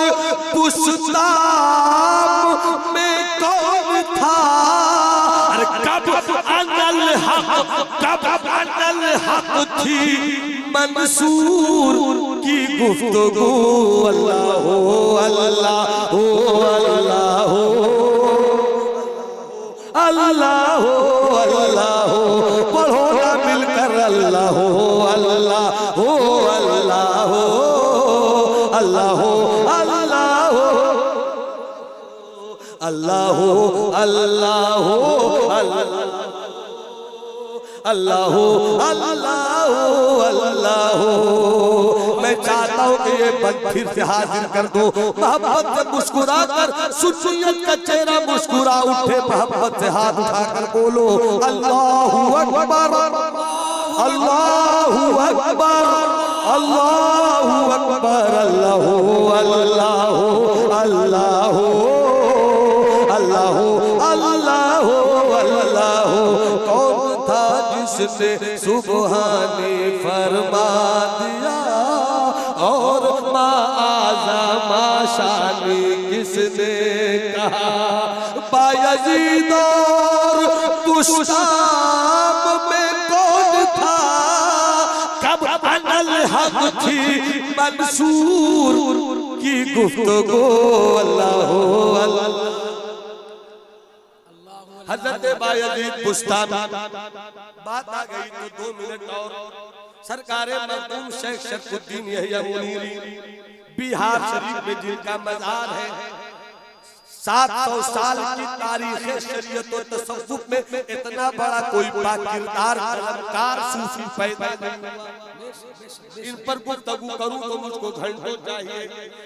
Speaker 1: पुस्ताम में कौन था? कब अनल हक थी मंसूर की गुफ्तगू? अल्लाह अल्लाह अल्लाह अल्लाह अल्लाह, पढ़ो ना मिलकर अल्लाह अल्लाह अल्लाह अल्लाह अल्लाह अल्लाह अल्लाह अल्लाह अल्लाह। मैं चाहता हूँ कि ये बंद फिर से हाजिर कर दो, मोहब्बत से मुस्कुरा कर, सुन्नियत का चेहरा मुस्कुरा उठे, मोहब्बत से हाथ उठाकर बोलो अल्लाहू अकबर अल्लाहू अकबर अल्लाहू अकबर अल्लाहू अल्लाहू अल्लाहू अल्लाहू अल्लाहू अल्लाहू। कौन था जिसने सुबहानी फरमा दिया? और माज़ा शानी किसने कहा? बायज़ीद और पुस्ताम में कौन था? कब अनल हक थी मंसूर की गुफ्तगू? अल्लाह अल्लाह। हज़रत बायज़ीद बुस्तामी, बात आ गई तो 2 मिनट और। सरकारे मरहूम शेख शरफुद्दीन यहिया मुनीरी बिहार शरीफ में जिनका मज़ार है, 700 साल की तारीख़ शरीयत और तसव्वुफ़ में इतना बड़ा कोई बाकिरदार कलमकार सूफी पैदा नहीं हुआ। इन पर गुफ्तगू करूं तो मुझको घंटों चाहिए।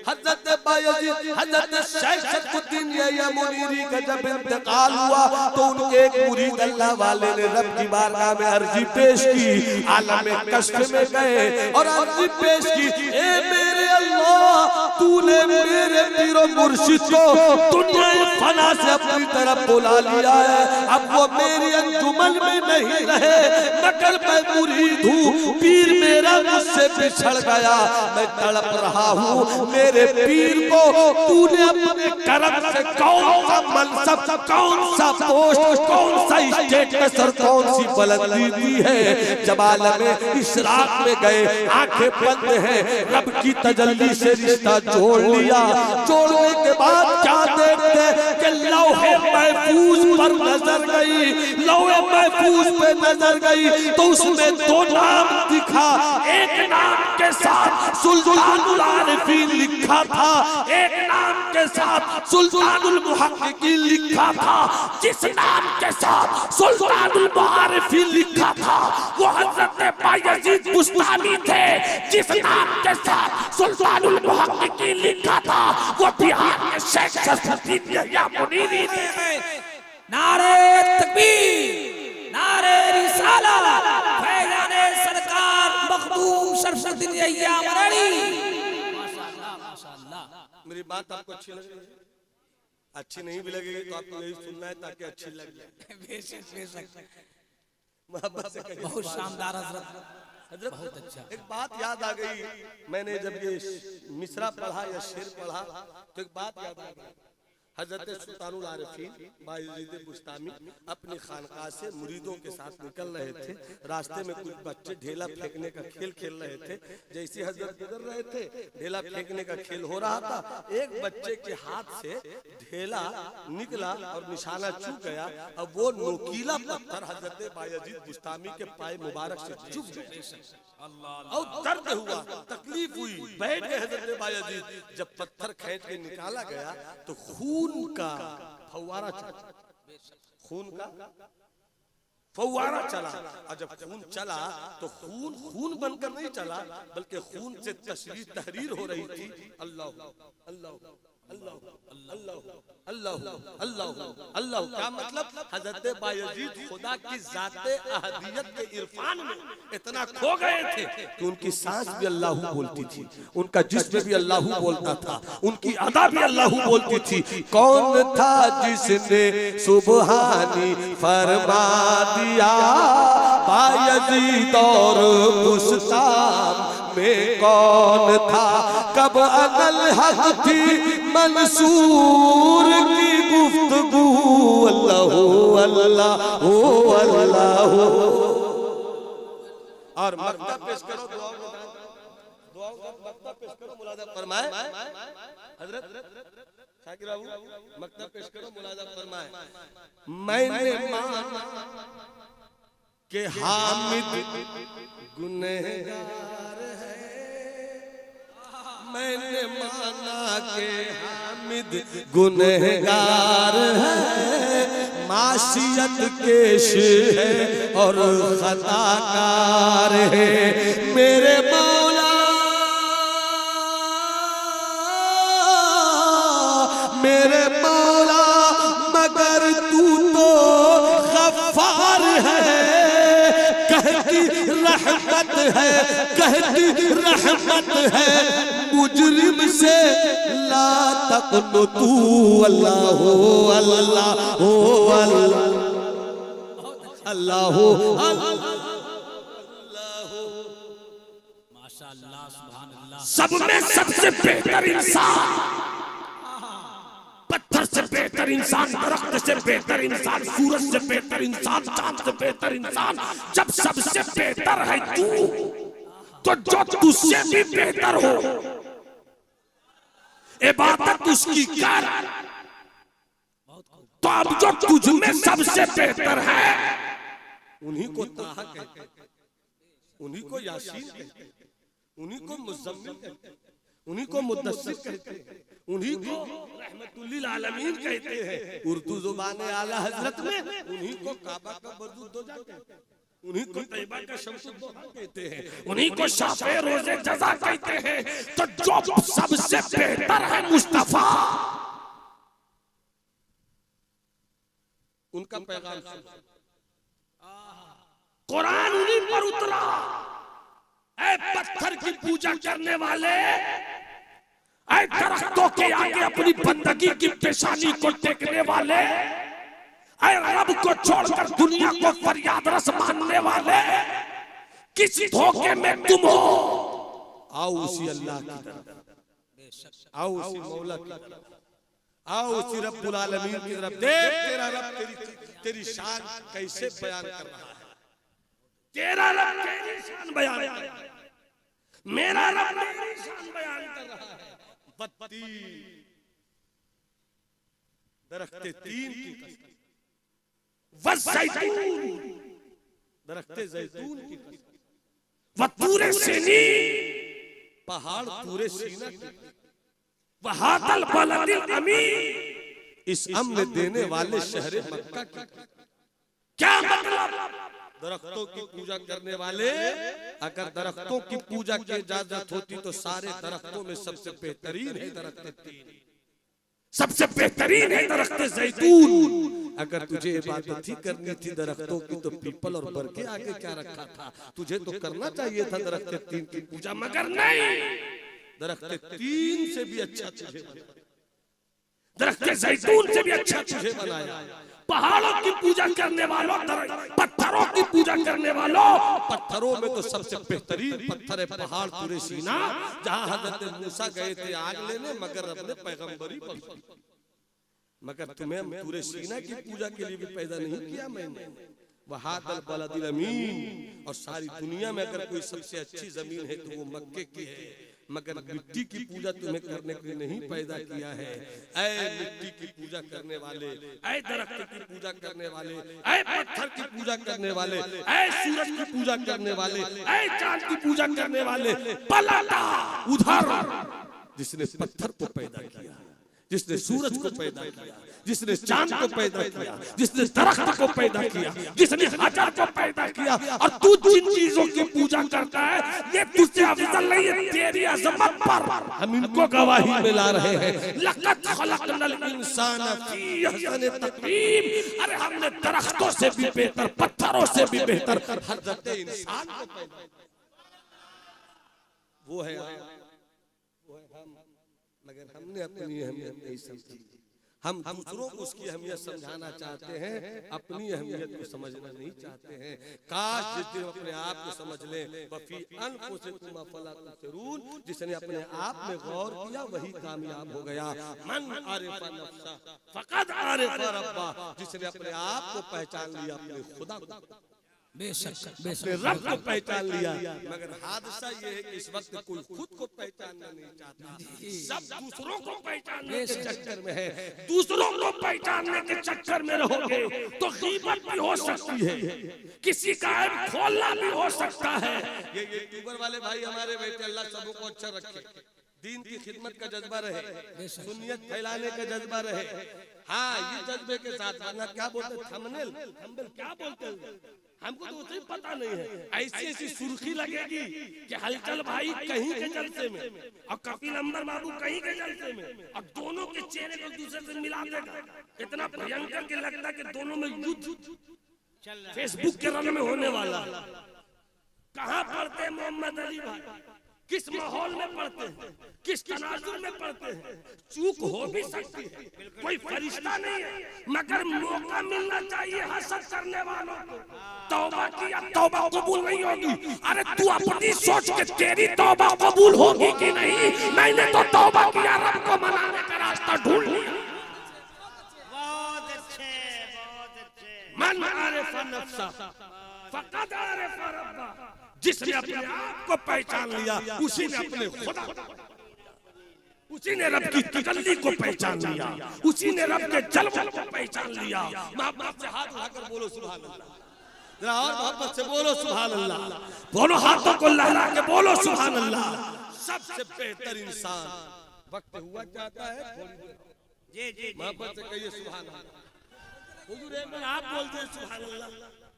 Speaker 1: हजरत बायजीद हजरत शेख शरफुद्दीन या मुनीरी का जब इंतकाल हुआ तो उनके एक मुरीद अल्लाह वाले ने रब की बारगाह में अर्जी पेश की, आलम कश्फ में गए और अर्जी पेश की, ए मेरे अल्लाह तूने मेरे पीरो मुर्शिद को दुनिया फना से अपनी तरफ बुला लिया है, अब वो मेरी अंजुमन में नहीं रहे मगर मैं मुरीद हूँ, पीर मेरा मुझसे बिछड़ गया, मैं तड़प रहा हूँ, मेरे पीर को तूने अपने करम से कौन सा मनसब, कौन सा पोस्ट, कौन सा स्टेटस और कौन सी बुलंदी दी है। जब आलम इशराक में गए, आंखें बंद हैं, रब की तजल्ली से रिश्ता जोड़ लिया। जोड़ने के बाद क्या देखते कि लौहे महफूज पर नजर गई, लौहे महफूज पे नजर गई तो उसमें दो नाम दिखा, एक नाम के साथ सुल्तानुल आरिफीन लिखा था, एक नाम के साथ सुल्तानुल मुहक्किकीन लिखा था। जिस नाम के साथ सुल्तानुल मुआरिफीन लिखा था वो हजरत बायजीद बुस्तामी थे, जिस नाम के साथ सुल्तानुल मुहक्किकीन लिखा था वो बिहार के शेख शरफुद्दीन या मुनीरी थे।
Speaker 4: नारे तकबीर, नारे रिसाला, फैज़ाने सरकार मखदूम शरफुद्दीन या मुनीरी। माशाअल्लाह माशाअल्लाह।
Speaker 1: मेरी बात आपको अच्छी लग रही है? अच्छी नहीं भी लगेगी तो आपको यही सुनना है ताकि अच्छी लगे।
Speaker 4: बेशक बेशक,
Speaker 1: मोहब्बत से कहिए।
Speaker 4: बहुत शानदार हजरत,
Speaker 1: हजरत
Speaker 4: बहुत अच्छा।
Speaker 1: एक बात याद आ गई, मैंने जब ये मिसरा पढ़ा या शेर पढ़ा तो एक बात याद आ गई। हजरत सुल्तानुल आरिफीन बायजीद बुस्तामी अपनी खानकाह से मुरीदों के साथ निकल रहे थे, रास्ते में कुछ बच्चे ढेला फेंकने का खेल खेल रहे थे। जैसे हजरत गुजर रहे थे, ढेला फेंकने का खेल हो रहा था, एक बच्चे के हाथ से ढेला निकला और निशाना चूक गया। अब वो नोकीला पत्थर हजरत बायजीद बुस्तामी के पाए मुबारक से चुभ गया और दर्द हुआ, तकलीफ हुई, बैठ गए हजरत बायजीद। जब पत्थर खींच के निकाला गया तो खून का फव्वारा चला, खून का फव्वारा चला। और जब खून चला तो खून खून बनकर नहीं चला बल्कि खून से तहरीर हो रही थी, अल्लाह अल्लाह अल्लाह अल्लाह अल्लाह अल्लाह अल्लाह। क्या मतलब? हजरत बायजीद खुदा की जाते अहदियत के इरफान में इतना खो गए थे कि उनकी सांस भी अल्लाह बोलती थी, उनका जिस्म भी अल्लाह बोलता था, उनकी अदा भी अल्लाह बोलती थी। कौन था जिसने सुबहानी फरमा दिया, बायजीद और बुस्ताम में कौन था, कब अनल हक थी मंसूर की गुफ्तगू, अल्लाह अल्लाह हो अल्लाह। और मक्ता पेश करो, दुआ मक्ता पेश करो, मुलाजा फरमाए हजरत शाकिर बाबू, मक्ता पेश करो, मुलाजा फरमाए। मैंने माना के हामिद गुनहगार है, मैंने माना के हामिद गुनहगार है, माशियत केश है और खताकार है, मेरे मौला मेरे मौला मगर तू तो गफ्फार है, कहती रहमत है, कहती रहमत है, मुजरिम से ला तक़नतू, अल्लाह हो अल्लाह हो अल्लाह हो
Speaker 4: माशाअल्लाह सुभान अल्लाह।
Speaker 3: सब में सबसे बेहतर इंसान, पत्थर से बेहतर इंसान, दरख्त से बेहतर इंसान, सूरज से बेहतर इंसान, चांद से बेहतर इंसान। जब सबसे बेहतर है तू तो जो तुझसे भी बेहतर हो इबादत उसकी कर। तो अब जो तुझ में सबसे बेहतर है
Speaker 1: उन्हीं को ताहा कहते हैं, उन्हीं को यासीन कहते हैं, उन्हीं को मुज़म्मिल कहते हैं, उन्हीं को मुद्दस्सिर कहते हैं, उन्हीं को रहमतुल्लिल आलमीन कहते हैं। उर्दू जुबान आला हजरत में उन्हीं को काबा का वजूद दो जाते हैं।
Speaker 3: उन्हीं को तैयबा का शमसुद्दौला कहते हैं, उन्हीं को शाफ़े रोज़े जज़ा कहते हैं। तो जो सबसे बेहतर है मुस्तफा,
Speaker 1: उनका पैगाम
Speaker 3: कुरान उन्हीं पर उतरा। ऐ पत्थर की पूजा करने वाले, ऐ दरख्तों के आगे अपनी बंदगी की पेशानी को टेकने वाले, ऐ रब को छोड़कर दुनिया को फरियाद रस मानने वाले, किस धोखे में तुम हो?
Speaker 1: आओ उसी अल्लाह की तरफ, आओ उसी मौला की तरफ, आओ उसी रब्बुल आलमीन की तरफ। देख तेरा रब तेरी शान कैसे बयान कर रहा है।
Speaker 3: तेरा रब तेरी शान बयान कर रहा है, मेरा रब मेरी शान बयान कर रहा है।
Speaker 1: बत्ती दरख्ते तीन की कसम,
Speaker 3: वज़ैतून
Speaker 1: दरख्ते जैतून की कसम,
Speaker 3: वतूरे सीनी
Speaker 1: पहाड़ पूरे सीना की,
Speaker 3: वहादल बलदिल अमीन
Speaker 1: इस अम्न देने वाले शहर मक्का की।
Speaker 3: क्या मतलब?
Speaker 1: दरख्तों की पूजा करने वाले, अगर दरख्तों की पूजा की इजाजत होती तो सारे दरख्तों में सबसे बेहतरीन है दरख्त तीन,
Speaker 3: सबसे बेहतरीन है दरख्त जैतून।
Speaker 1: अगर तुझे इबादत ही करनी थी दरख्तों की तो पीपल और बर के आगे क्या रखा था? तुझे तो करना चाहिए था दरख्त तीन की पूजा,
Speaker 3: मगर नहीं,
Speaker 1: दरख्त तीन से भी अच्छा तुझे बनाया,
Speaker 3: दरख्त जैतून से भी अच्छा
Speaker 1: तुझे बनाया।
Speaker 3: पहाड़ों की पूजा करने वालों, पत्थरों की पूजा करने वालों,
Speaker 1: पत्थरों में तो सबसे बेहतरीन पत्थर है पहाड़ पूरे सीना, जहाँ हजरत मूसा गए थे आग लेने, मगर अपने पैगंबरी पर। मगर तुम्हें पूरे सीना की पूजा के लिए भी पैदा नहीं किया मैंने। वहादल बलदिल अमीन, और सारी दुनिया में अगर कोई सबसे अच्छी जमीन है तो वो मक्के की है, मगर मिट्टी की पूजा तुम्हें करने के लिए नहीं पैदा किया है। ऐ मिट्टी की पूजा करने वाले, ऐ दरख्त की पूजा करने वाले, ऐ पत्थर की पूजा करने वाले, ऐ सूरज की पूजा करने वाले, ऐ चांद की पूजा करने वाले, पलटा उधर जिसने पत्थर को पैदा किया, जिसने सूरज को पैदा किया, जिसने चांद को पैदा किया, जिसने दरख्त को पैदा किया, जिसने हजर को पैदा किया, और तू जिन चीजों की पूजा करता है ये तुझसे अफजल नहीं है। तेरी अजमत पर हम इनको गवाही में ला रहे हैं। लक़द खलक़नल इंसान फी अहसन तक़वीम, अरे हमने दरख्तों से भी बेहतर, पत्थरों से भी बेहतर हजरत इंसान को पैदा, वो है हम, मगर हमने अपनी अहमियत नहीं समझी। हम दूसरों को उसकी अहमियत समझाना चाहते हैं, अपनी अहमियत को समझना नहीं चाहते हैं। काश जिस दिन अपने आप को समझ लें, वफी अनफुसिकुम अफला तुबसिरून, जिसने अपने आप में गौर किया वही कामयाब हो गया। मन आरिफा नफ्सा फक़द आरिफा रब्बा, जिसने अपने आप को पहचान लिया, अपने खुदा को,
Speaker 4: बेशक
Speaker 1: अपने
Speaker 4: बेशक
Speaker 1: रब को पहचान लिया। मगर हादसा ये है कि इस वक्त कोई खुद को पहचानना नहीं चाहता, सब दूसरों को पहचानने के चक्कर में है।
Speaker 3: दूसरों को पहचानने के चक्कर में रहोगे तो गीबत भी हो सकती है, किसी का ऐब खोलना भी हो सकता है।
Speaker 1: ये यूट्यूबर वाले भाई हमारे बैठे, अल्लाह सबों को अच्छा रखे, दीन की खिदमत का जज्बा रहे, सुन्नियत फैलाने का जज्बा रहे। हाँ, ये जज्बे के साथ, वरना क्या बोलते थंबनेल, क्या बोलते हैं हमको तो उसे पता नहीं है। ऐसी ऐसी सुर्खी लगेगी कि हलचल भाई कहीं के जलसे में
Speaker 3: और कपिल अंबर बाबू कहीं के जलसे में, और दोनों के चेहरे को दूसरे से मिला देगा। इतना भयंकर के लगता है कि दोनों में युद्ध फेसबुक के रंग में होने वाला। कहाँ पढ़ते मोहम्मद अली भाई, किस माहौल में पढ़ते हैं, किस तनाजुर में पढ़ते हैं? चूक हो भी सकती है, कोई फरिश्ता नहीं है, मगर मौका मिलना चाहिए हसद करने वालों को। तौबा किया, तौबा कबूल नहीं होगी। अरे तू अपनी सोच के तेरी तौबा कबूल होगी कि नहीं? मैंने तो तौबा किया, रब को मनाने का रास्ता ढूंढ लिया।
Speaker 2: बहुत अच्छे, बहुत अच्छे।
Speaker 3: मन आरिफा नफ्सा फक़द आरिफा रब्बा, जिसने अपने आप को पहचान लिया उसी ने अपने खुदा, उसी ने रब की तजल्ली को पहचान लिया, उसी ने रब के जलवों को पहचान लिया।
Speaker 1: मोहब्बत से हाथ उठाकर बोलो सुभान अल्लाह, जरा और मोहब्बत से बोलो सुभान अल्लाह,
Speaker 3: दोनों हाथों को लहरा के बोलो सुभान अल्लाह।
Speaker 1: सबसे बेहतर इंसान। वक्त हुआ चाहता है, थोड़ी देर
Speaker 2: जी जी जी।
Speaker 1: मोहब्बत से कहिए सुभान अल्लाह। हुजूर एक बार आप बोलते हैं सुभान अल्लाह,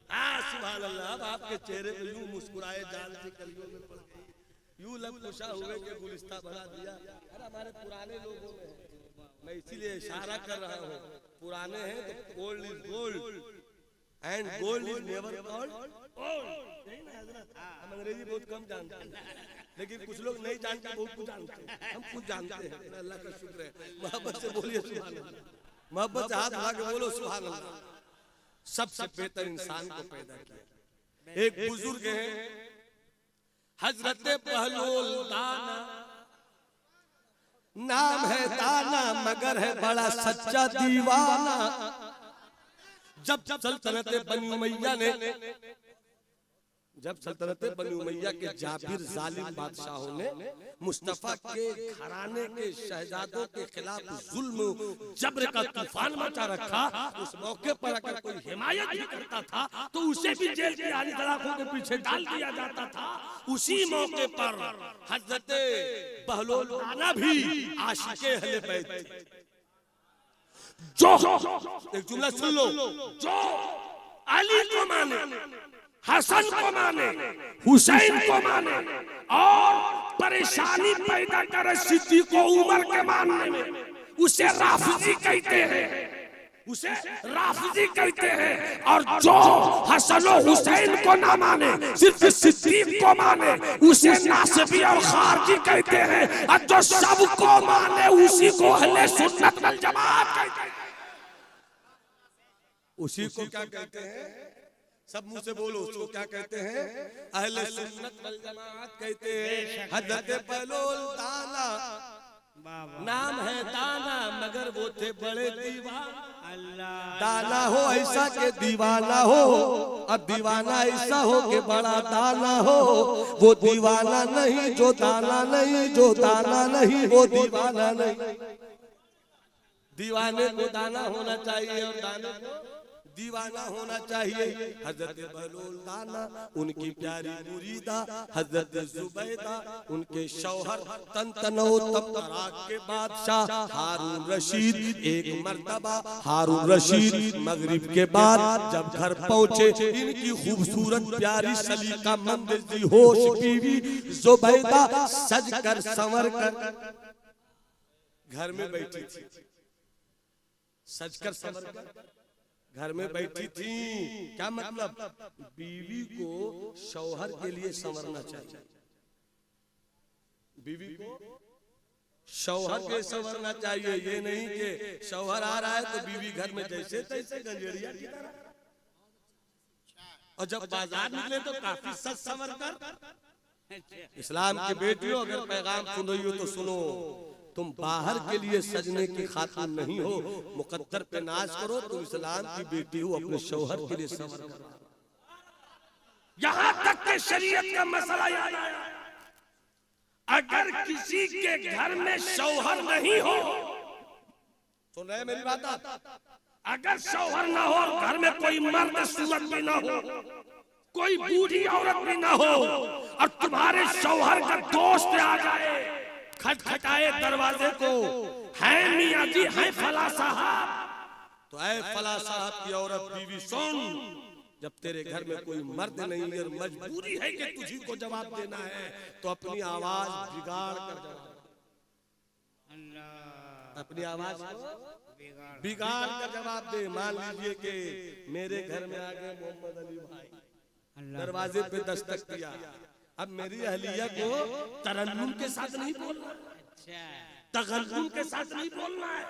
Speaker 1: सुभान अल्लाह। अब आपके चेहरे पे यूं मुस्कुराए जान से कलियों में पड़ गई, यूं लब खुशा हुए कि गुलिस्ता बना दिया। अरे हमारे पुराने लोगों में है, मैं इसीलिए इशारा कर रहा हूँ, पुराने हैं तो gold is gold and gold is never called old. हम अंग्रेजी बहुत कम जानते हैं, लेकिन कुछ लोग नहीं जानते, बहुत कुछ जानते हैं। हम कुछ जानते हैं, अल्लाह का शुक्र है। मोहब्बत से बोलिए सुभान अल्लाह, मोहब्बत से हाथ उठा के बोलो सुभान अल्लाह। सबसे बेहतर इंसान को पैदा किया। एक बुजुर्ग है हजरत बहलोल दाना, नाम है दाना मगर है बड़ा सच्चा दीवाना। जब सल्तनत बनी उमैया ने, जब सल्तनत बनी उमैया के जाबिर जालिम बादशाहों ने मुस्तफा के घराने के शहजादों के खिलाफ जुल्म जबर का तूफान मचा रखा, उस मौके पर अगर कोई हिमायत भी करता था तो उसे भी जेल की आली सलाखों के पीछे डाल दिया जाता था। उसी मौके पर हजरत बहलोल दाना भी आशिके अहले बैत थे। जो एक जुमला सुन लो, जो अली को माने, हसन को माने, हुसैन को माने और परेशानी पैदा करे सिद्दीक को उमर के मानने में, उसे राफिजी कहते हैं, उसे राफिजी कहते हैं। और जो हसन और हुसैन को ना माने, सिर्फ सिद्दीक को माने, उसे नासिबी और खारजी कहते हैं। और जो सबको माने उसी को अहले सुन्नत वल जमात कहते हैं। उसी को क्या कहते हैं? सब मुंह से बोलो, उसको क्या कहते हैं? अहले सुन्नत वल जमात कहते हैं। हजरत बहलोल दाना, नाम है दाना मगर वो थे बड़े दीवाना। दाना हो ऐसा के दीवाना हो, अब दीवाना ऐसा हो के बड़ा दाना हो। वो दीवाना नहीं जो दाना नहीं, जो दाना नहीं वो दीवाना नहीं। दीवाने को दाना होना चाहिए और दाने को दीवाना होना चाहिए। हजरत बहलोल दाना उनकी प्यारी मुरीदा हजरत जुबैदा, उनके शौहर तंतनो तब तराक के बादशाह हारून रशीद। एक मर्तबा हारून रशीद मगरिब के बाद जब घर पहुंचे, इनकी खूबसूरत प्यारी सलीका मंदिर दी होश बीवी जुबैदा सज कर संवर कर घर में बैठी थी। सजकर संवर कर घर में बैठी थी। क्या मतलब? बीवी को शौहर के लिए संवरना चाहिए, बीवी को शौहर के संवरना चाहिए। ये नहीं कि शौहर आ रहा है तो बीवी घर में जैसे तैसे गंजेड़िया की तरह, और जब बाजार निकले तो काफी सज संवर कर। इस्लाम की बेटियों, अगर पैगाम सुन रही हो तो सुनो, तुम बाहर के लिए सजने की खातिर नहीं हो, मुकद्दर पे नाज करो। तुम इस्लाम की बेटी हो, अपने शौहर के लिए संवर करो।
Speaker 3: यहाँ तक के शरीयत का मसला याद आया, अगर किसी के घर में शौहर नहीं हो,
Speaker 1: सुन रहे मेरी बात?
Speaker 3: अगर शौहर ना हो और घर में कोई मर्द सूरत भी ना हो, कोई बूढ़ी औरत भी ना हो, और तुम्हारे शौहर का दोस्त आ जाए, खटखटाए दरवाजे को, है मियां जी, है फला साहब,
Speaker 1: तो ऐ फला साहब की औरत बीवी सुन, जब तेरे घर में कोई मर्द नहीं है और मजबूरी है कि तुझी को जवाब देना है, तो अपनी आवाज बिगाड़ कर जवाब, अपनी आवाज बिगाड़ कर जवाब दे। मान लीजिए कि मेरे घर में आ गए मोहम्मद अली भाई, दरवाजे पे दस्तक दिया। अब मेरी अहलिया को तरन्नुम के साथ नहीं बोलना, तगल्लुम के साथ नहीं बोलना है,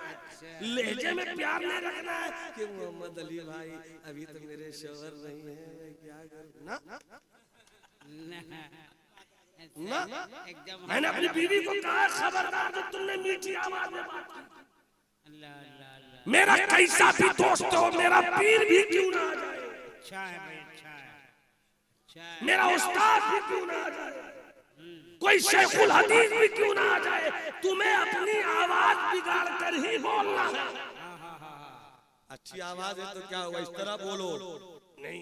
Speaker 1: लहजे में प्यार नहीं रखना है कि मोहम्मद अली भाई अभी तो मेरे शौहर नहीं है, मैं क्या करूं ना। ना मैंने अपनी बीवी को कहा, खबरदार जो तुमने मीठी आवाज में बात की, मेरा कैसा भी दोस्त हो, मेरा पीर भी क्यों ना आ जाए,
Speaker 2: अच्छा है भाई, अच्छा है,
Speaker 3: मेरा उस्ताद भी क्यों ना आ जाए, कोई शेखुल हदीस भी क्यों ना आ जाए, तुम्हें अपनी आवाज बिगाड़ कर ही बोलना है।
Speaker 1: अच्छी आवाज है तो क्या हुआ, इस तरह बोलो।
Speaker 3: नहीं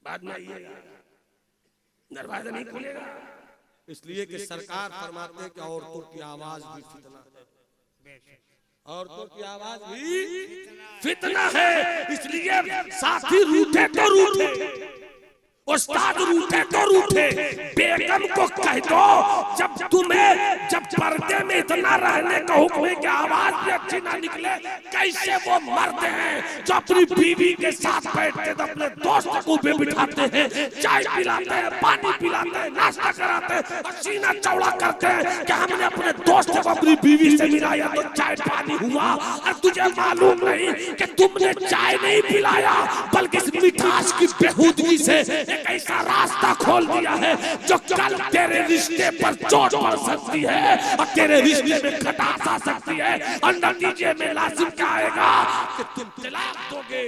Speaker 3: बाद में आइएगा, दरवाजा नहीं खुलेगा।
Speaker 1: इसलिए कि सरकार फरमाते हैं कि औरतों की आवाज भी फितना है।
Speaker 3: औरतों की आवाज भी फितना है, इसलिए साथी रूठे तो रूठे, उस्ताद रूठे तो रूठे, बेगम को कह दो जब पर्दे में इतना रहने का हुक्म है कि आवाज भी अच्छी ना निकले, कैसे वो मर्द हैं जो अपनी बीवी के साथ बैठते हैं, अपने दोस्त को भी बिठाते हैं, चाय पिलाते हैं, पानी पिलाते हैं, नाश्ता कराते हैं, और सीना चौड़ा करते हैं कि हमने अपने दोस्त को अपनी बीवी से मिलाया तो चाय पानी हुआ, और तुझे मालूम नहीं कि तुमने चाय नहीं पिलाया बल्कि इस मिठास की बेहूदगी से एक ऐसा रास्ता खोल दिया है जो कल तेरे रिश्ते पर चोट पड़ सकती है और तेरे रिश्ते में खटास आ सकती है, और नतीजे में लाजिम क्या आएगा कि तुम तलाक दोगे,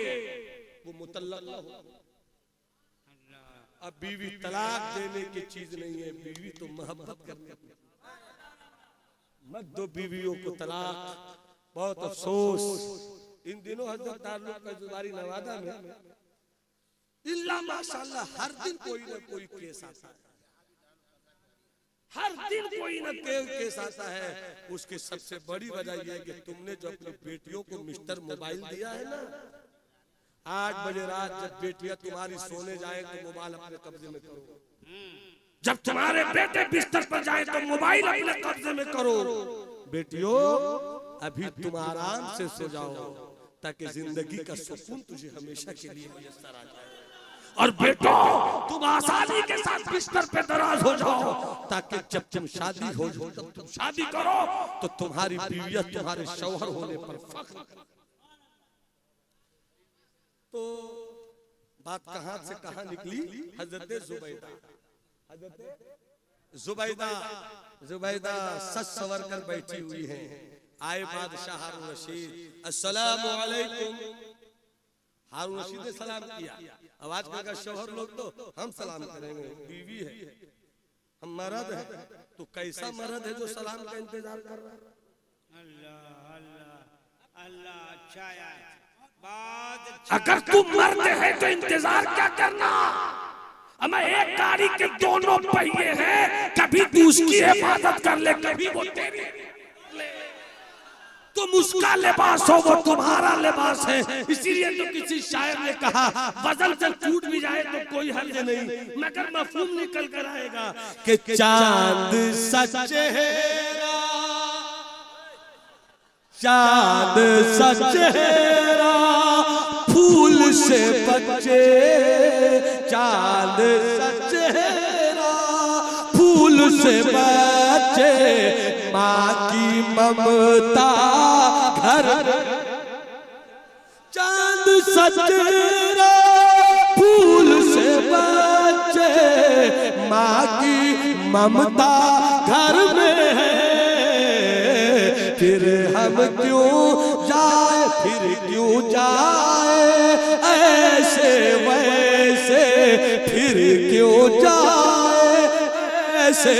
Speaker 3: वो मुतल्लक ना हो। अब बीवी तलाक देने की चीज नहीं है, बीवी तो मोहब्बत करने की। मत दो बीवियों को तलाक। बहुत अफसोस इन दिनों हजरत तारुल फैजुबारी नवादा में इल्ला माशाअल्लाह हर दिन कोई ना कोई केस आता है, हर दिन कोई ना केस आता है। उसकी सबसे बड़ी वजह यह है कि तुमने जो अपनी बेटियों को मिस्टर मोबाइल दिया है ना, 8 बजे रात जब बेटियां तुम्हारी सोने जाए तो मोबाइल अपने कब्जे में करो, जब तुम्हारे बेटे बिस्तर पर जाए तो मोबाइल अपने कब्जे में करो। बेटियों अभी तुम आराम से सो जाओ ताकि जिंदगी का सुकून तुझे हमेशा के लिए मुयस्सर आ जाए, और बेटो तुम आसानी के साथ बिस्तर पे दराज हो जाओ ताकि जब तुम शादी हो जाओ तब तुम शादी करो तो तुम्हारी बीवियां तुम्हारे शौहर होने पर फख्र। तो बात कहां से कहां निकली, हजरत जुबैदा सच सवर कर बैठी हुई है। आए बादशाह हारून रशीद, अस्सलामु अलैकुम। हारून रशीद ने सलाम किया। आवाज का शौहर लोग तो हम सलाम करेंगे, बीवी है, हम मर्द है, तो कैसा मर्द है जो सलाम का इंतजार कर रहा है।
Speaker 2: अल्लाह अल्लाह अल्लाह, अच्छा है बात।
Speaker 3: अगर तू मर्द है तो इंतजार क्या करना। हमें एक गाड़ी के दोनों पहिए हैं, कभी तू उसकी हिफाजत कर ले, कभी वो तेरी। तुम उसका लिबास हो, वो तुम्हारा लिबास है। इसीलिए तो किसी शायर ने कहा वजन से टूट भी जाए तो कोई हर्ज नहीं, मगर मफहूम निकल कर आएगा कि चांद सच चेहरा, चांद सच चेहरा फूल से बचे, चांद सच चेहरा फूल से बचे, माँ की ममता घर। चांद सच चेहरा फूल से बचे, माँ की ममता घर में है। फिर हम क्यों जाए, फिर क्यों जाए ऐसे वैसे, फिर क्यों जाए ऐसे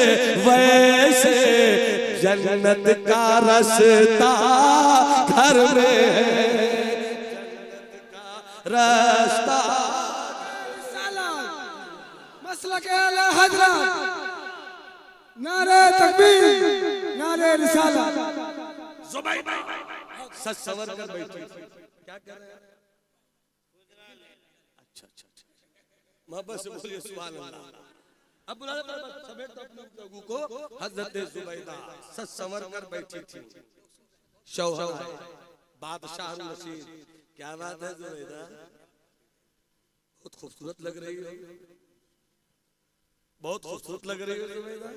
Speaker 3: वैसे, जन्नत का रास्ता घर में है, जन्नत का रास्ता।
Speaker 5: मसला के आला हजरत, नारे तकबीर, नारे रिसालत।
Speaker 3: जुबैदा सच सवर कर बैठी, क्या कह रहे हैं? अच्छा अच्छा अच्छा, मोहब्बत से बोलिए सुभान अल्लाह। अब बुलाने पर समेट तो अपने लोगों को। हजरत जुबैदा सच संवर कर बैठी थी, शौहर बादशाह रशीद। क्या बात है जुबैदा, बहुत खूबसूरत लग रही हो, बहुत खूबसूरत लग रही हो जुबैदा।